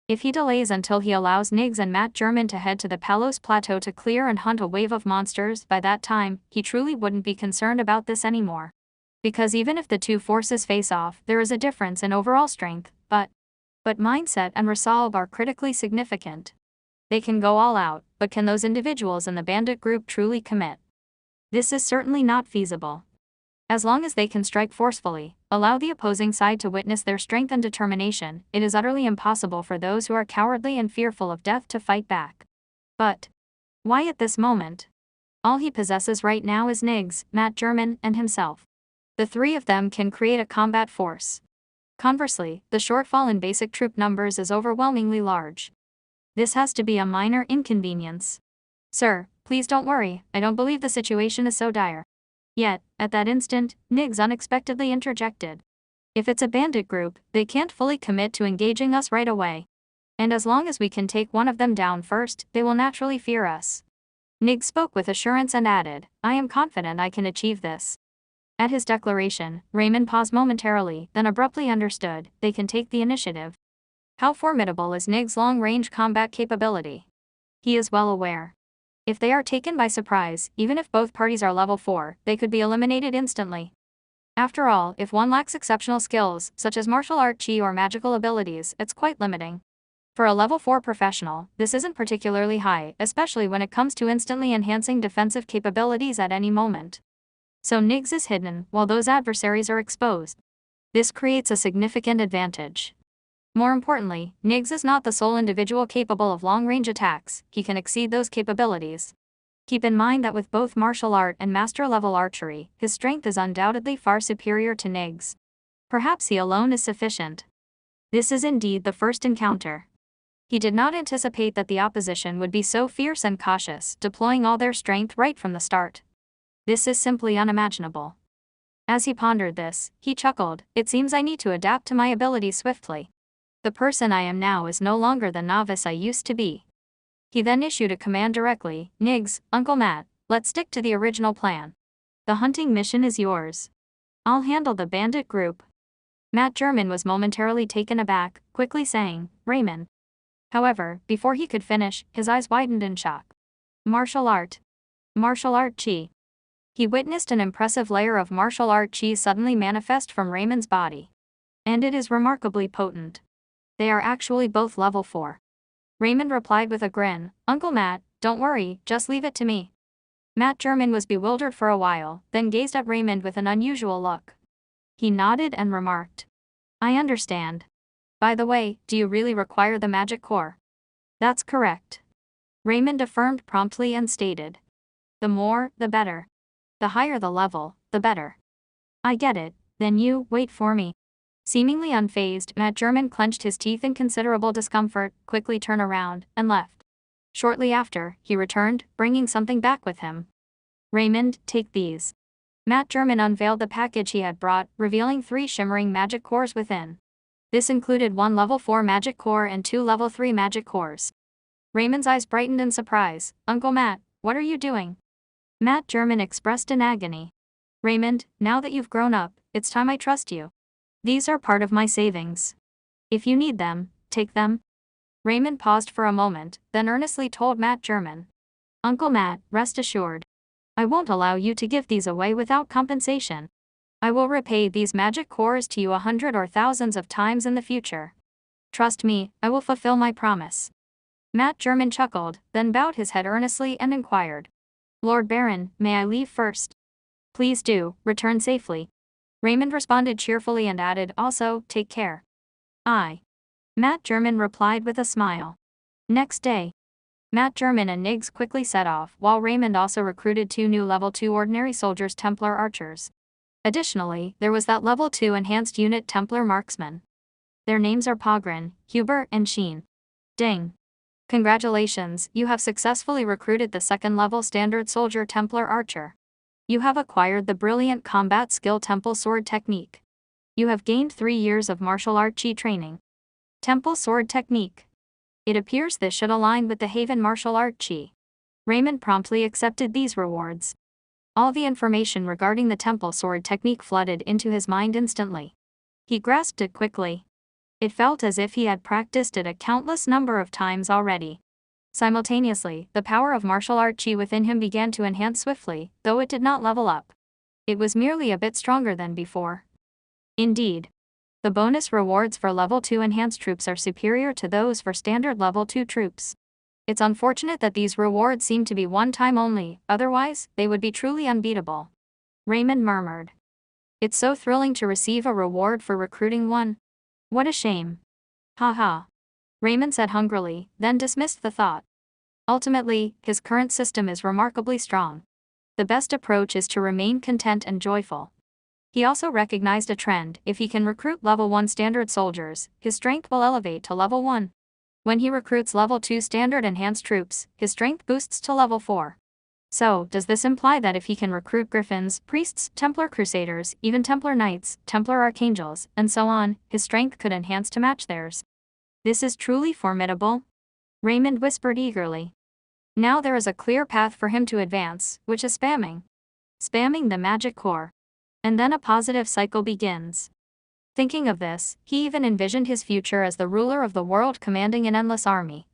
If he delays until he allows Niggs and Matt German to head to the Palos Plateau to clear and hunt a wave of monsters, by that time, he truly wouldn't be concerned about this anymore. Because even if the two forces face off, there is a difference in overall strength, but mindset and resolve are critically significant. They can go all out, but can those individuals in the bandit group truly commit? This is certainly not feasible. As long as they can strike forcefully, allow the opposing side to witness their strength and determination, it is utterly impossible for those who are cowardly and fearful of death to fight back. But why at this moment? All he possesses right now is Niggs, Matt German, and himself. The 3 of them can create a combat force. Conversely, the shortfall in basic troop numbers is overwhelmingly large. This has to be a minor inconvenience. "Sir, please don't worry, I don't believe the situation is so dire." Yet, at that instant, Niggs unexpectedly interjected. If it's a bandit group, they can't fully commit to engaging us right away. And as long as we can take one of them down first, they will naturally fear us. Nig spoke with assurance and added, I am confident I can achieve this. At his declaration, Raymond paused momentarily, then abruptly understood, they can take the initiative. How formidable is Nig's long-range combat capability? He is well aware. If they are taken by surprise, even if both parties are level 4, they could be eliminated instantly. After all, if one lacks exceptional skills, such as martial art chi or magical abilities, it's quite limiting. For a level 4 professional, this isn't particularly high, especially when it comes to instantly enhancing defensive capabilities at any moment. So Nig's is hidden, while those adversaries are exposed. This creates a significant advantage. More importantly, Nig's is not the sole individual capable of long-range attacks, he can exceed those capabilities. Keep in mind that with both martial art and master-level archery, his strength is undoubtedly far superior to Nig's. Perhaps he alone is sufficient. This is indeed the first encounter. He did not anticipate that the opposition would be so fierce and cautious, deploying all their strength right from the start. This is simply unimaginable. As he pondered this, he chuckled, it seems I need to adapt to my abilities swiftly. The person I am now is no longer the novice I used to be. He then issued a command directly, Nig's, Uncle Matt, let's stick to the original plan. The hunting mission is yours. I'll handle the bandit group. Matt German was momentarily taken aback, quickly saying, Raymond. However, before he could finish, his eyes widened in shock. Martial art. Martial art chi. He witnessed an impressive layer of martial art chi suddenly manifest from Raymond's body. And it is remarkably potent. They are actually both level 4. Raymond replied with a grin, Uncle Matt, don't worry, just leave it to me. Matt German was bewildered for a while, then gazed at Raymond with an unusual look. He nodded and remarked, I understand. By the way, do you really require the magic core? That's correct. Raymond affirmed promptly and stated. The more, the better. The higher the level, the better. I get it, then you, wait for me. Seemingly unfazed, Matt German clenched his teeth in considerable discomfort, quickly turned around, and left. Shortly after, he returned, bringing something back with him. Raymond, take these. Matt German unveiled the package he had brought, revealing 3 shimmering magic cores within. This included 1 level 4 magic core and 2 level 3 magic cores. Raymond's eyes brightened in surprise. Uncle Matt, what are you doing? Matt German expressed in agony. Raymond, now that you've grown up, it's time I trust you. These are part of my savings. If you need them, take them. Raymond paused for a moment, then earnestly told Matt German. Uncle Matt, rest assured. I won't allow you to give these away without compensation. I will repay these magic cores to you 100 or thousands of times in the future. Trust me, I will fulfill my promise. Matt German chuckled, then bowed his head earnestly and inquired. Lord Baron, may I leave first? Please do, return safely. Raymond responded cheerfully and added, also, take care. Aye. Matt German replied with a smile. Next day, Matt German and Niggs quickly set off, while Raymond also recruited 2 new level 2 ordinary soldiers Templar archers. Additionally, there was that level 2 enhanced unit Templar marksman. Their names are Pogren, Huber, and Sheen. Ding. Congratulations, you have successfully recruited the 2nd level standard soldier Templar archer. You have acquired the brilliant combat skill Temple Sword Technique. You have gained 3 years of martial art chi training. Temple Sword Technique. It appears this should align with the Haven martial art chi. Raymond promptly accepted these rewards. All the information regarding the Temple Sword Technique flooded into his mind instantly. He grasped it quickly. It felt as if he had practiced it a countless number of times already. Simultaneously, the power of martial art chi within him began to enhance swiftly, though it did not level up. It was merely a bit stronger than before. Indeed, the bonus rewards for level 2 enhanced troops are superior to those for standard level 2 troops. It's unfortunate that these rewards seem to be one-time only, otherwise, they would be truly unbeatable. Raymond murmured. It's so thrilling to receive a reward for recruiting one. What a shame. Ha ha. Raymond said hungrily, then dismissed the thought. Ultimately, his current system is remarkably strong. The best approach is to remain content and joyful. He also recognized a trend: if he can recruit level 1 standard soldiers, his strength will elevate to level 1. When he recruits level 2 standard enhanced troops, his strength boosts to level 4. So, does this imply that if he can recruit griffins, priests, Templar crusaders, even Templar knights, Templar archangels, and so on, his strength could enhance to match theirs? This is truly formidable, Raymond whispered eagerly. Now there is a clear path for him to advance, which is spamming. Spamming the magic core. And then a positive cycle begins. Thinking of this, he even envisioned his future as the ruler of the world commanding an endless army.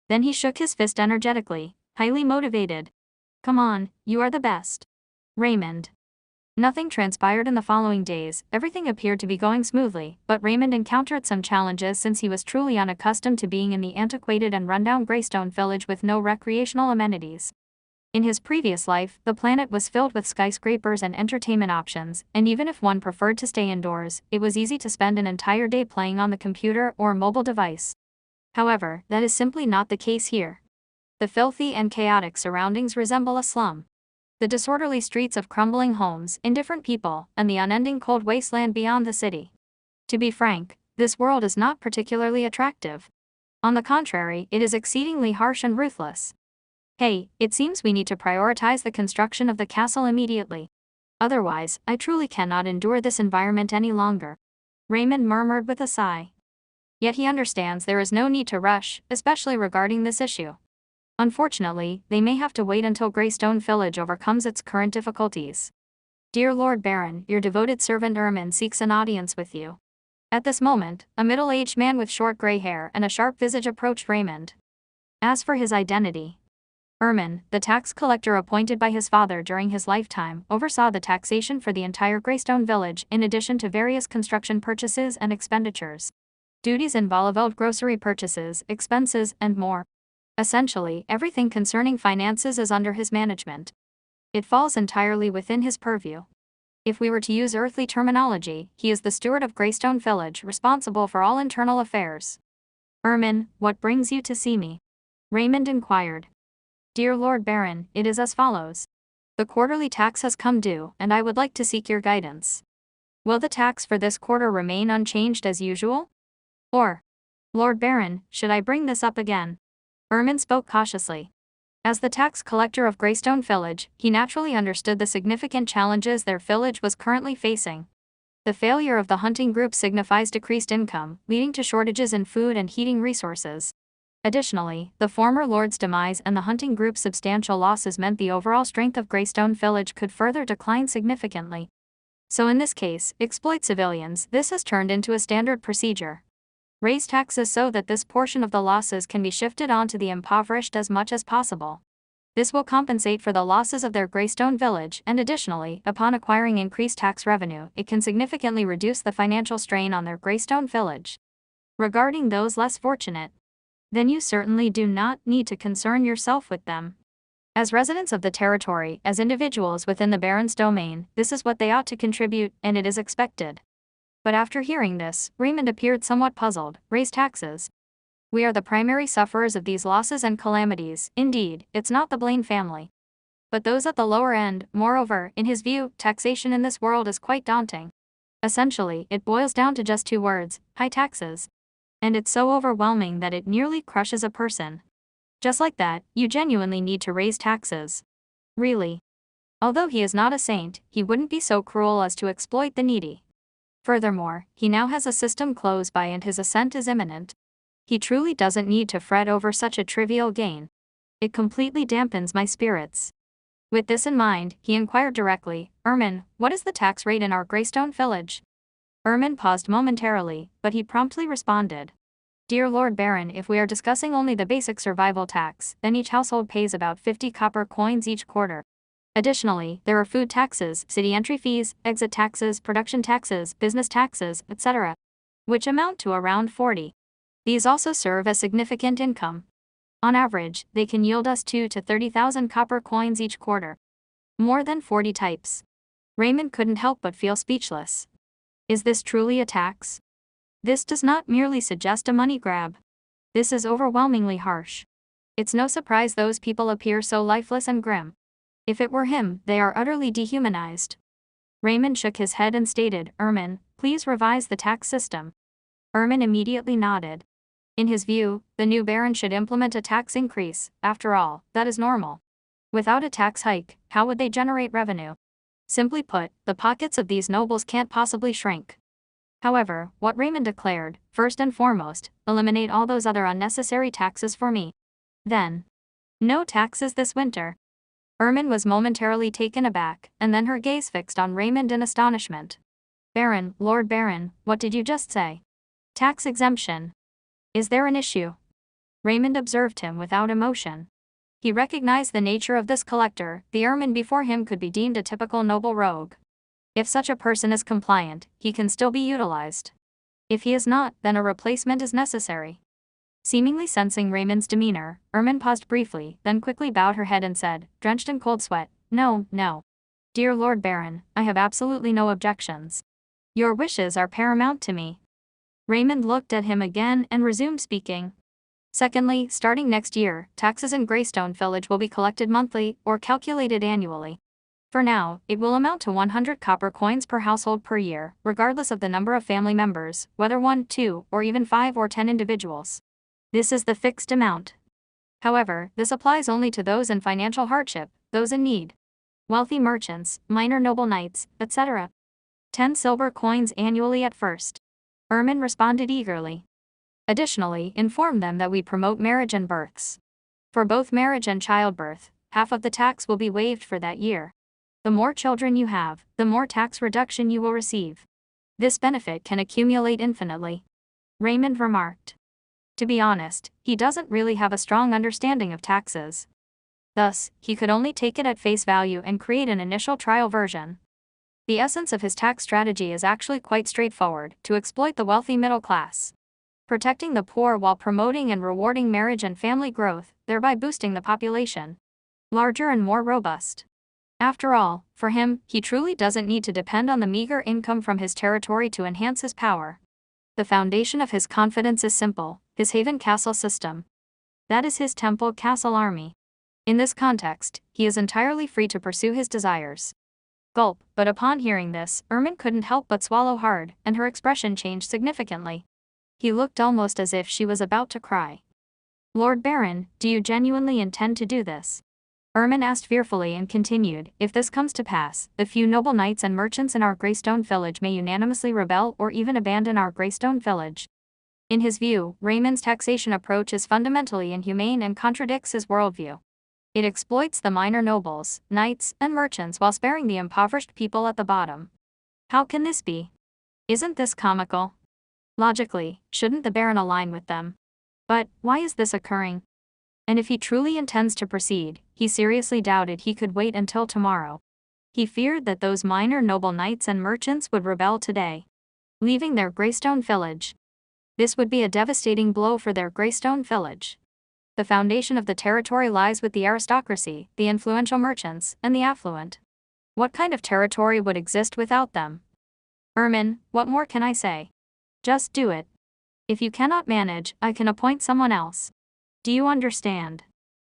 Then he shook his fist energetically, highly motivated. Come on, you are the best. Raymond. Nothing transpired in the following days, everything appeared to be going smoothly, but Raymond encountered some challenges since he was truly unaccustomed to being in the antiquated and rundown Greystone village with no recreational amenities. In his previous life, the planet was filled with skyscrapers and entertainment options, and even if one preferred to stay indoors, it was easy to spend an entire day playing on the computer or mobile device. However, that is simply not the case here. The filthy and chaotic surroundings resemble a slum. The disorderly streets of crumbling homes, indifferent people, and the unending cold wasteland beyond the city. To be frank, this world is not particularly attractive. On the contrary, it is exceedingly harsh and ruthless. Hey, it seems we need to prioritize the construction of the castle immediately. Otherwise, I truly cannot endure this environment any longer. Raymond murmured with a sigh. Yet he understands there is no need to rush, especially regarding this issue. Unfortunately, they may have to wait until Greystone Village overcomes its current difficulties. Dear Lord Baron, your devoted servant Ermin seeks an audience with you. At this moment, a middle-aged man with short gray hair and a sharp visage approached Raymond. As for his identity, Ermin, the tax collector appointed by his father during his lifetime, oversaw the taxation for the entire Greystone village in addition to various construction purchases and expenditures. Duties involved grocery purchases, expenses, and more. Essentially, everything concerning finances is under his management. It falls entirely within his purview. If we were to use earthly terminology, he is the steward of Greystone Village, responsible for all internal affairs. Ermin, what brings you to see me? Raymond inquired. Dear Lord Baron, it is as follows. The quarterly tax has come due, and I would like to seek your guidance. Will the tax for this quarter remain unchanged as usual? Or, Lord Baron, should I bring this up again? Ermin spoke cautiously. As the tax collector of Greystone Village, he naturally understood the significant challenges their village was currently facing. The failure of the hunting group signifies decreased income, leading to shortages in food and heating resources. Additionally, the former lord's demise and the hunting group's substantial losses meant the overall strength of Greystone Village could further decline significantly. So in this case, exploit civilians, this has turned into a standard procedure. Raise taxes so that this portion of the losses can be shifted onto the impoverished as much as possible. This will compensate for the losses of their Greystone Village, and additionally, upon acquiring increased tax revenue, it can significantly reduce the financial strain on their Greystone Village. Regarding those less fortunate, then you certainly do not need to concern yourself with them. As residents of the territory, as individuals within the Baron's domain, this is what they ought to contribute, and it is expected. But after hearing this, Raymond appeared somewhat puzzled. Raise taxes. We are the primary sufferers of these losses and calamities. Indeed, it's not the Blaine family, but those at the lower end. Moreover, in his view, taxation in this world is quite daunting. Essentially, it boils down to just two words: high taxes. And it's so overwhelming that it nearly crushes a person. Just like that, you genuinely need to raise taxes. Really. Although he is not a saint, he wouldn't be so cruel as to exploit the needy. Furthermore, he now has a system close by and his ascent is imminent. He truly doesn't need to fret over such a trivial gain. It completely dampens my spirits. With this in mind, he inquired directly, Ermin, what is the tax rate in our Greystone Village? Ermin paused momentarily, but he promptly responded. Dear Lord Baron, if we are discussing only the basic survival tax, then each household pays about 50 copper coins each quarter. Additionally, there are food taxes, city entry fees, exit taxes, production taxes, business taxes, etc., which amount to around 40. These also serve as significant income. On average, they can yield us 2 to 30,000 copper coins each quarter. More than 40 types. Raymond couldn't help but feel speechless. Is this truly a tax? This does not merely suggest a money grab. This is overwhelmingly harsh. It's no surprise those people appear so lifeless and grim. If it were him, they are utterly dehumanized. Raymond shook his head and stated, Ermin, please revise the tax system. Ermin immediately nodded. In his view, the new Baron should implement a tax increase. After all, that is normal. Without a tax hike, how would they generate revenue? Simply put, the pockets of these nobles can't possibly shrink. However, what Raymond declared, first and foremost, eliminate all those other unnecessary taxes for me. Then, no taxes this winter. Ermin was momentarily taken aback, and then her gaze fixed on Raymond in astonishment. Baron, Lord Baron, what did you just say? Tax exemption. Is there an issue? Raymond observed him without emotion. He recognized the nature of this collector. The Ermin before him could be deemed a typical noble rogue. If such a person is compliant, he can still be utilized. If he is not, then a replacement is necessary. Seemingly sensing Raymond's demeanor, Ermin paused briefly, then quickly bowed her head and said, drenched in cold sweat, No, no. Dear Lord Baron, I have absolutely no objections. Your wishes are paramount to me. Raymond looked at him again and resumed speaking. Secondly, starting next year, taxes in Greystone Village will be collected monthly or calculated annually. For now, it will amount to 100 copper coins per household per year, regardless of the number of family members, whether 1, 2, or even 5 or 10 individuals. This is the fixed amount. However, this applies only to those in financial hardship, those in need. Wealthy merchants, minor noble knights, etc. 10 silver coins annually at first. Ermin responded eagerly. Additionally, inform them that we promote marriage and births. For both marriage and childbirth, half of the tax will be waived for that year. The more children you have, the more tax reduction you will receive. This benefit can accumulate infinitely. Raymond remarked. To be honest, he doesn't really have a strong understanding of taxes. Thus, he could only take it at face value and create an initial trial version. The essence of his tax strategy is actually quite straightforward: to exploit the wealthy middle class. Protecting the poor while promoting and rewarding marriage and family growth, thereby boosting the population. Larger and more robust. After all, for him, he truly doesn't need to depend on the meager income from his territory to enhance his power. The foundation of his confidence is simple: his Haven Castle system. That is his temple castle army. In this context, he is entirely free to pursue his desires. Gulp, but upon hearing this, Ermin couldn't help but swallow hard, and her expression changed significantly. He looked almost as if she was about to cry. Lord Baron, do you genuinely intend to do this? Ermin asked fearfully and continued, if this comes to pass, the few noble knights and merchants in our Greystone Village may unanimously rebel or even abandon our Greystone Village. In his view, Raymond's taxation approach is fundamentally inhumane and contradicts his worldview. It exploits the minor nobles, knights, and merchants while sparing the impoverished people at the bottom. How can this be? Isn't this comical? Logically, shouldn't the Baron align with them? But, why is this occurring? And if he truly intends to proceed, he seriously doubted he could wait until tomorrow. He feared that those minor noble knights and merchants would rebel today, leaving their Greystone Village. This would be a devastating blow for their Greystone Village. The foundation of the territory lies with the aristocracy, the influential merchants, and the affluent. What kind of territory would exist without them? Ermin, what more can I say? Just do it. If you cannot manage, I can appoint someone else. Do you understand?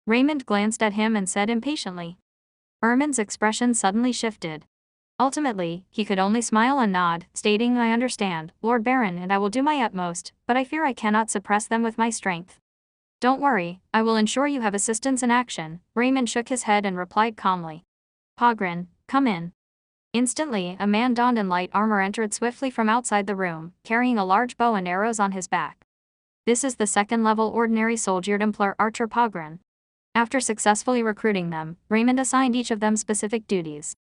Raymond glanced at him and said impatiently. Ermin's expression suddenly shifted. Ultimately, he could only smile and nod, stating, I understand, Lord Baron, and I will do my utmost, but I fear I cannot suppress them with my strength. Don't worry, I will ensure you have assistance in action. Raymond shook his head and replied calmly. Pogren, come in. Instantly, a man donned in light armor entered swiftly from outside the room, carrying a large bow and arrows on his back. This is the second-level ordinary soldier Templar archer Pogren. After successfully recruiting them, Raymond assigned each of them specific duties.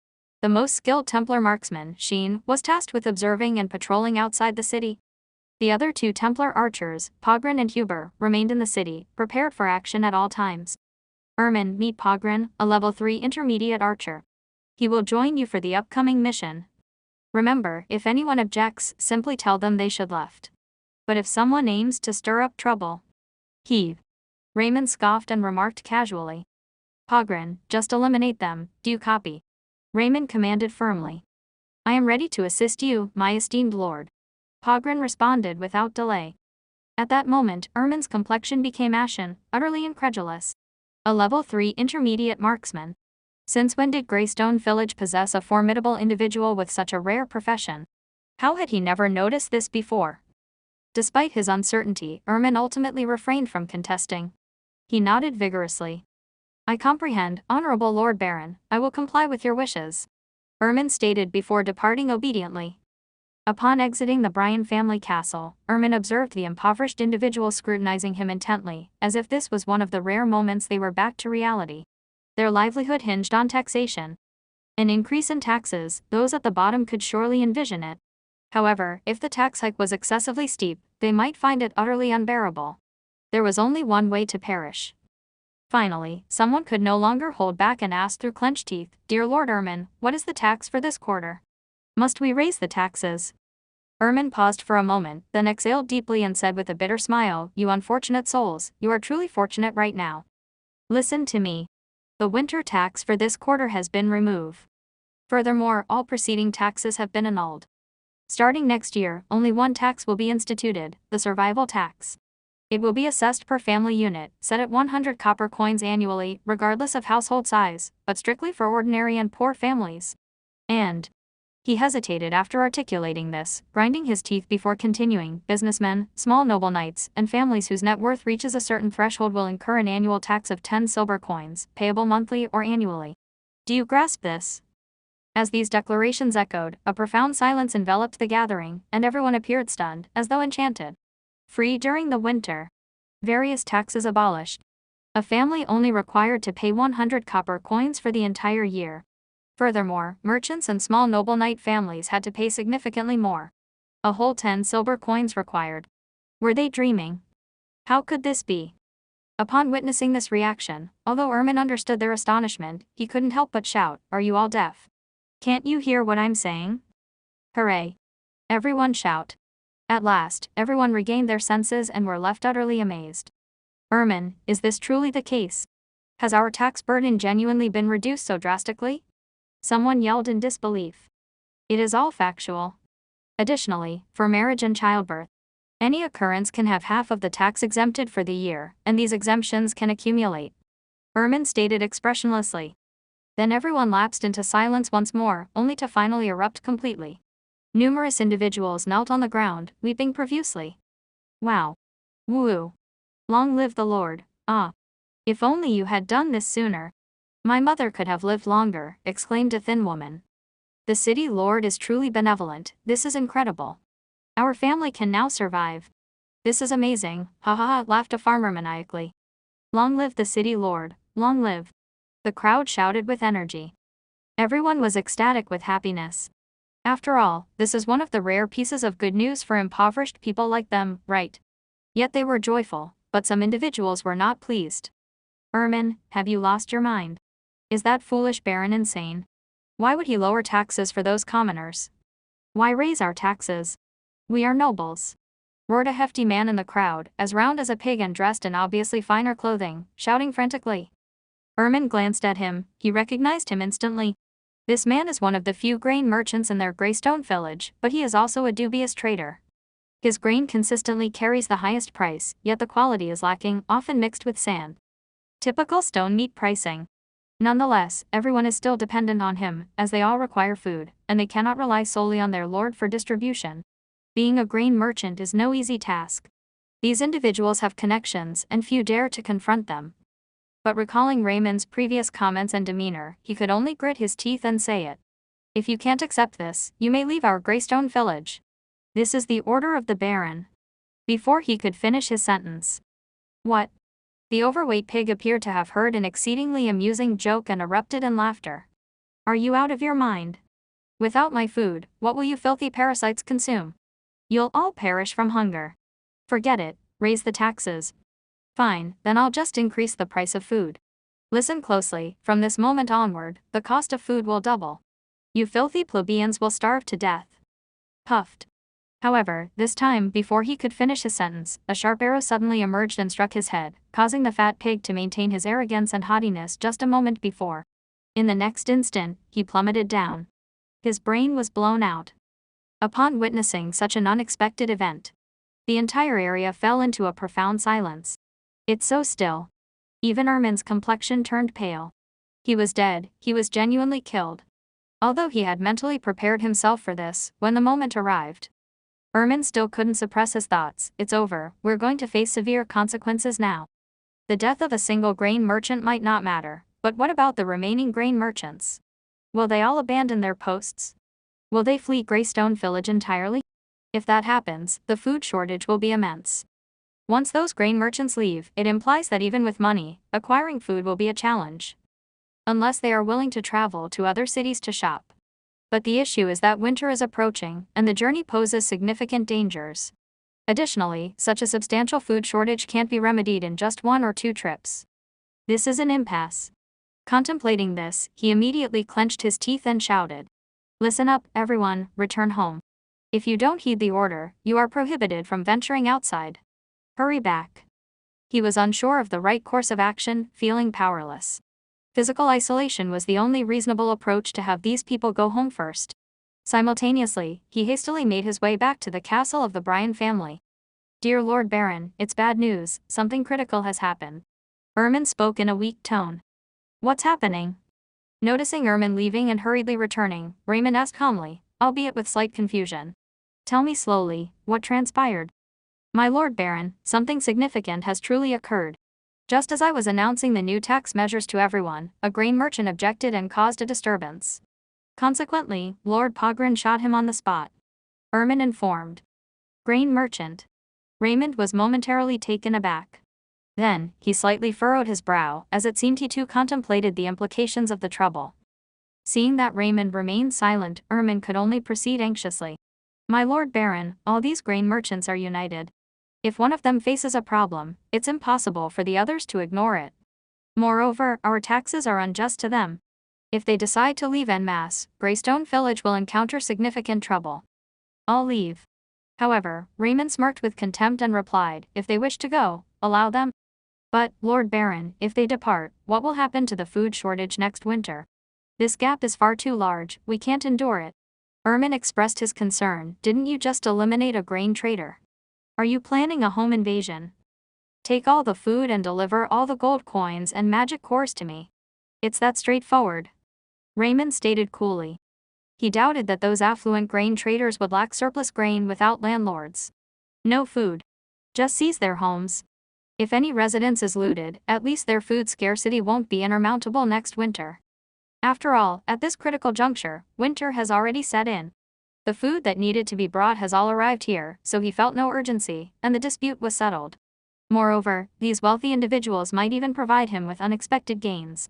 The most skilled Templar marksman, Sheen, was tasked with observing and patrolling outside the city. The other 2 Templar archers, Pogren and Huber, remained in the city, prepared for action at all times. Ermin, meet Pogren, a level 3 intermediate archer. He will join you for the upcoming mission. Remember, if anyone objects, simply tell them they should left. But if someone aims to stir up trouble, heave. Raymond scoffed and remarked casually. Pogren, just eliminate them, do you copy? Raymond commanded firmly. I am ready to assist you, my esteemed lord. Pogren responded without delay. At that moment, Ermin's complexion became ashen, utterly incredulous. A level 3 intermediate marksman. Since when did Greystone Village possess a formidable individual with such a rare profession? How had he never noticed this before? Despite his uncertainty, Ermin ultimately refrained from contesting. He nodded vigorously. I comprehend, Honorable Lord Baron, I will comply with your wishes. Ermin stated before departing obediently. Upon exiting the Bryan family castle, Ermin observed the impoverished individual scrutinizing him intently, as if this was one of the rare moments they were back to reality. Their livelihood hinged on taxation. An increase in taxes, those at the bottom could surely envision it. However, if the tax hike was excessively steep, they might find it utterly unbearable. There was only one way to perish. Finally, someone could no longer hold back and asked through clenched teeth, "Dear Lord Ermin, what is the tax for this quarter? Must we raise the taxes?" Ermin paused for a moment, then exhaled deeply and said with a bitter smile, "You unfortunate souls, you are truly fortunate right now. Listen to me. The winter tax for this quarter has been removed. Furthermore, all preceding taxes have been annulled. Starting next year, only one tax will be instituted, the survival tax. It will be assessed per family unit, set at 100 copper coins annually, regardless of household size, but strictly for ordinary and poor families. And..." He hesitated after articulating this, grinding his teeth before continuing. "Businessmen, small noble knights, and families whose net worth reaches a certain threshold will incur an annual tax of 10 silver coins, payable monthly or annually. Do you grasp this?" As these declarations echoed, a profound silence enveloped the gathering, and everyone appeared stunned, as though enchanted. Free during the winter. Various taxes abolished. A family only required to pay 100 copper coins for the entire year. Furthermore, merchants and small noble knight families had to pay significantly more. A whole 10 silver coins required. Were they dreaming? How could this be? Upon witnessing this reaction, although Ermin understood their astonishment, he couldn't help but shout, "Are you all deaf? Can't you hear what I'm saying? Hooray!" Everyone shout. At last, everyone regained their senses and were left utterly amazed. "Ermin, is this truly the case? Has our tax burden genuinely been reduced so drastically?" Someone yelled in disbelief. "It is all factual. Additionally, for marriage and childbirth, any occurrence can have half of the tax exempted for the year, and these exemptions can accumulate," Ermin stated expressionlessly. Then everyone lapsed into silence once more, only to finally erupt completely. Numerous individuals knelt on the ground, weeping profusely. "Wow. Woo. Long live the Lord. Ah. If only you had done this sooner. My mother could have lived longer," exclaimed a thin woman. "The city lord is truly benevolent, this is incredible. Our family can now survive. This is amazing, ha ha ha," laughed a farmer maniacally. "Long live the city lord, long live." The crowd shouted with energy. Everyone was ecstatic with happiness. After all, this is one of the rare pieces of good news for impoverished people like them, right? Yet they were joyful, but some individuals were not pleased. "Ermin, have you lost your mind? Is that foolish baron insane? Why would he lower taxes for those commoners? Why raise our taxes? We are nobles," roared a hefty man in the crowd, as round as a pig and dressed in obviously finer clothing, shouting frantically. Ermin glanced at him, he recognized him instantly. This man is one of the few grain merchants in their Greystone village, but he is also a dubious trader. His grain consistently carries the highest price, yet the quality is lacking, often mixed with sand. Typical stone meat pricing. Nonetheless, everyone is still dependent on him, as they all require food, and they cannot rely solely on their lord for distribution. Being a grain merchant is no easy task. These individuals have connections, and few dare to confront them. But recalling Raymond's previous comments and demeanor, he could only grit his teeth and say it. "If you can't accept this, you may leave our Greystone village. This is the order of the Baron." Before he could finish his sentence. "What?" The overweight pig appeared to have heard an exceedingly amusing joke and erupted in laughter. "Are you out of your mind? Without my food, what will you filthy parasites consume? You'll all perish from hunger. Forget it, raise the taxes. Fine, then I'll just increase the price of food. Listen closely, from this moment onward, the cost of food will double. You filthy plebeians will starve to death." Puffed. However, this time, before he could finish his sentence, a sharp arrow suddenly emerged and struck his head, causing the fat pig to maintain his arrogance and haughtiness just a moment before. In the next instant, he plummeted down. His brain was blown out. Upon witnessing such an unexpected event, the entire area fell into a profound silence. It's so still. Even Ermin's complexion turned pale. He was dead, he was genuinely killed. Although he had mentally prepared himself for this, when the moment arrived, Ermin still couldn't suppress his thoughts. "It's over, we're going to face severe consequences now. The death of a single grain merchant might not matter, but what about the remaining grain merchants? Will they all abandon their posts? Will they flee Greystone Village entirely? If that happens, the food shortage will be immense. Once those grain merchants leave, it implies that even with money, acquiring food will be a challenge. Unless they are willing to travel to other cities to shop. But the issue is that winter is approaching, and the journey poses significant dangers. Additionally, such a substantial food shortage can't be remedied in just 1 or 2 trips. This is an impasse. Contemplating this, he immediately clenched his teeth and shouted, "Listen up, everyone, return home. If you don't heed the order, you are prohibited from venturing outside. Hurry back." He was unsure of the right course of action, feeling powerless. Physical isolation was the only reasonable approach to have these people go home first. Simultaneously, he hastily made his way back to the castle of the Bryan family. "Dear Lord Baron, it's bad news, something critical has happened." Ermin spoke in a weak tone. "What's happening?" Noticing Ermin leaving and hurriedly returning, Raymond asked calmly, albeit with slight confusion. "Tell me slowly, what transpired?" "My Lord Baron, something significant has truly occurred. Just as I was announcing the new tax measures to everyone, a grain merchant objected and caused a disturbance. Consequently, Lord Pogren shot him on the spot." Ermin informed. "Grain merchant?" Raymond was momentarily taken aback. Then, he slightly furrowed his brow, as it seemed he too contemplated the implications of the trouble. Seeing that Raymond remained silent, Ermin could only proceed anxiously. "My Lord Baron, all these grain merchants are united. If one of them faces a problem, it's impossible for the others to ignore it. Moreover, our taxes are unjust to them. If they decide to leave en masse, Greystone Village will encounter significant trouble. I'll leave." However, Raymond smirked with contempt and replied, "If they wish to go, allow them." "But, Lord Baron, if they depart, what will happen to the food shortage next winter? This gap is far too large, we can't endure it." Ermin expressed his concern. "Didn't you just eliminate a grain trader? Are you planning a home invasion? Take all the food and deliver all the gold coins and magic cores to me. It's that straightforward." Raymond stated coolly. He doubted that those affluent grain traders would lack surplus grain without landlords. No food. Just seize their homes. If any residence is looted, at least their food scarcity won't be insurmountable next winter. After all, at this critical juncture, winter has already set in. The food that needed to be brought has all arrived here, so he felt no urgency, and the dispute was settled. Moreover, these wealthy individuals might even provide him with unexpected gains.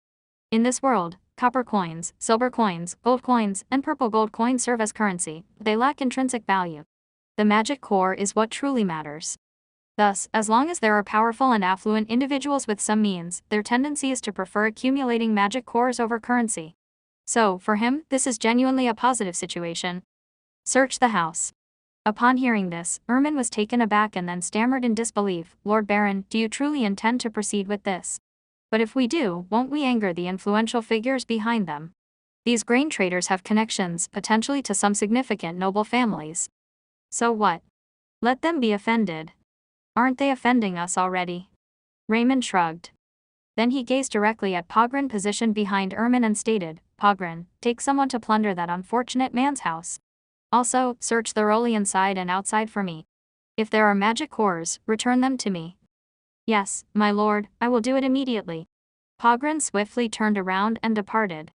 In this world, copper coins, silver coins, gold coins, and purple gold coins serve as currency, but they lack intrinsic value. The magic core is what truly matters. Thus, as long as there are powerful and affluent individuals with some means, their tendency is to prefer accumulating magic cores over currency. So, for him, this is genuinely a positive situation. "Search the house." Upon hearing this, Ermin was taken aback and then stammered in disbelief, "Lord Baron, do you truly intend to proceed with this? But if we do, won't we anger the influential figures behind them? These grain traders have connections, potentially to some significant noble families. So what? Let them be offended. Aren't they offending us already?" Raymond shrugged. Then he gazed directly at Pogren positioned behind Ermin and stated, "Pogren, take someone to plunder that unfortunate man's house. Also, search thoroughly inside and outside for me. If there are magic cores, return them to me." "Yes, my lord, I will do it immediately." Pogren swiftly turned around and departed.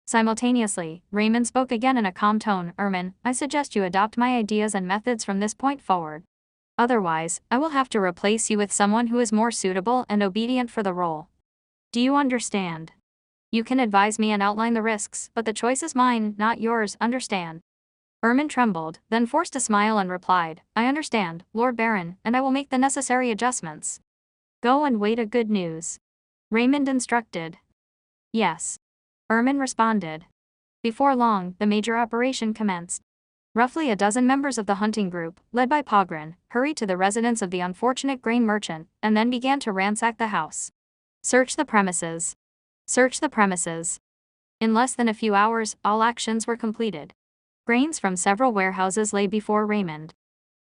Simultaneously, Raymond spoke again in a calm tone, "Ermin, I suggest you adopt my ideas and methods from this point forward. Otherwise, I will have to replace you with someone who is more suitable and obedient for the role. Do you understand? You can advise me and outline the risks, but the choice is mine, not yours, understand?" Ermin trembled, then forced a smile and replied, "I understand, Lord Baron, and I will make the necessary adjustments." "Go and wait a good news," Raymond instructed. "Yes," Ermin responded. Before long, the major operation commenced. Roughly a dozen members of the hunting group, led by Pogren, hurried to the residence of the unfortunate grain merchant, and then began to ransack the house. Search the premises. Search the premises. In less than a few hours, all actions were completed. Grains from several warehouses lay before Raymond.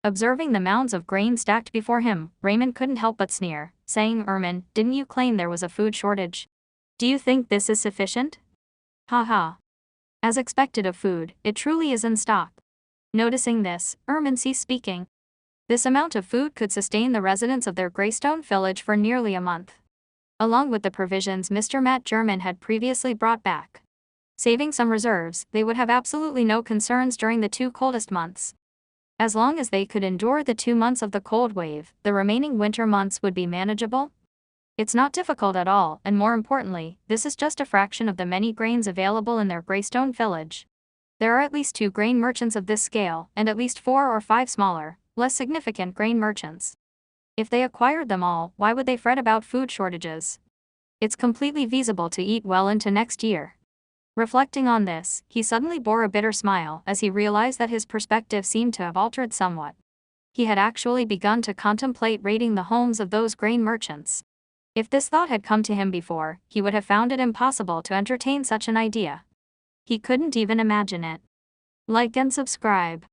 Observing the mounds of grain stacked before him, Raymond couldn't help but sneer, saying, "Ermin, didn't you claim there was a food shortage? Do you think this is sufficient? Ha ha. As expected of food, it truly is in stock." Noticing this, Ermin ceased speaking. This amount of food could sustain the residents of their Greystone Village for nearly a month. along with the provisions Mr. Matt German had previously brought back. Saving some reserves, they would have absolutely no concerns during the 2 coldest months. As long as they could endure the 2 months of the cold wave, the remaining winter months would be manageable. It's not difficult at all, and more importantly, this is just a fraction of the many grains available in their Greystone village. There are at least 2 grain merchants of this scale, and at least 4 or 5 smaller, less significant grain merchants. If they acquired them all, why would they fret about food shortages? It's completely feasible to eat well into next year. Reflecting on this, he suddenly bore a bitter smile as he realized that his perspective seemed to have altered somewhat. He had actually begun to contemplate raiding the homes of those grain merchants. If this thought had come to him before, he would have found it impossible to entertain such an idea. He couldn't even imagine it. Like and subscribe.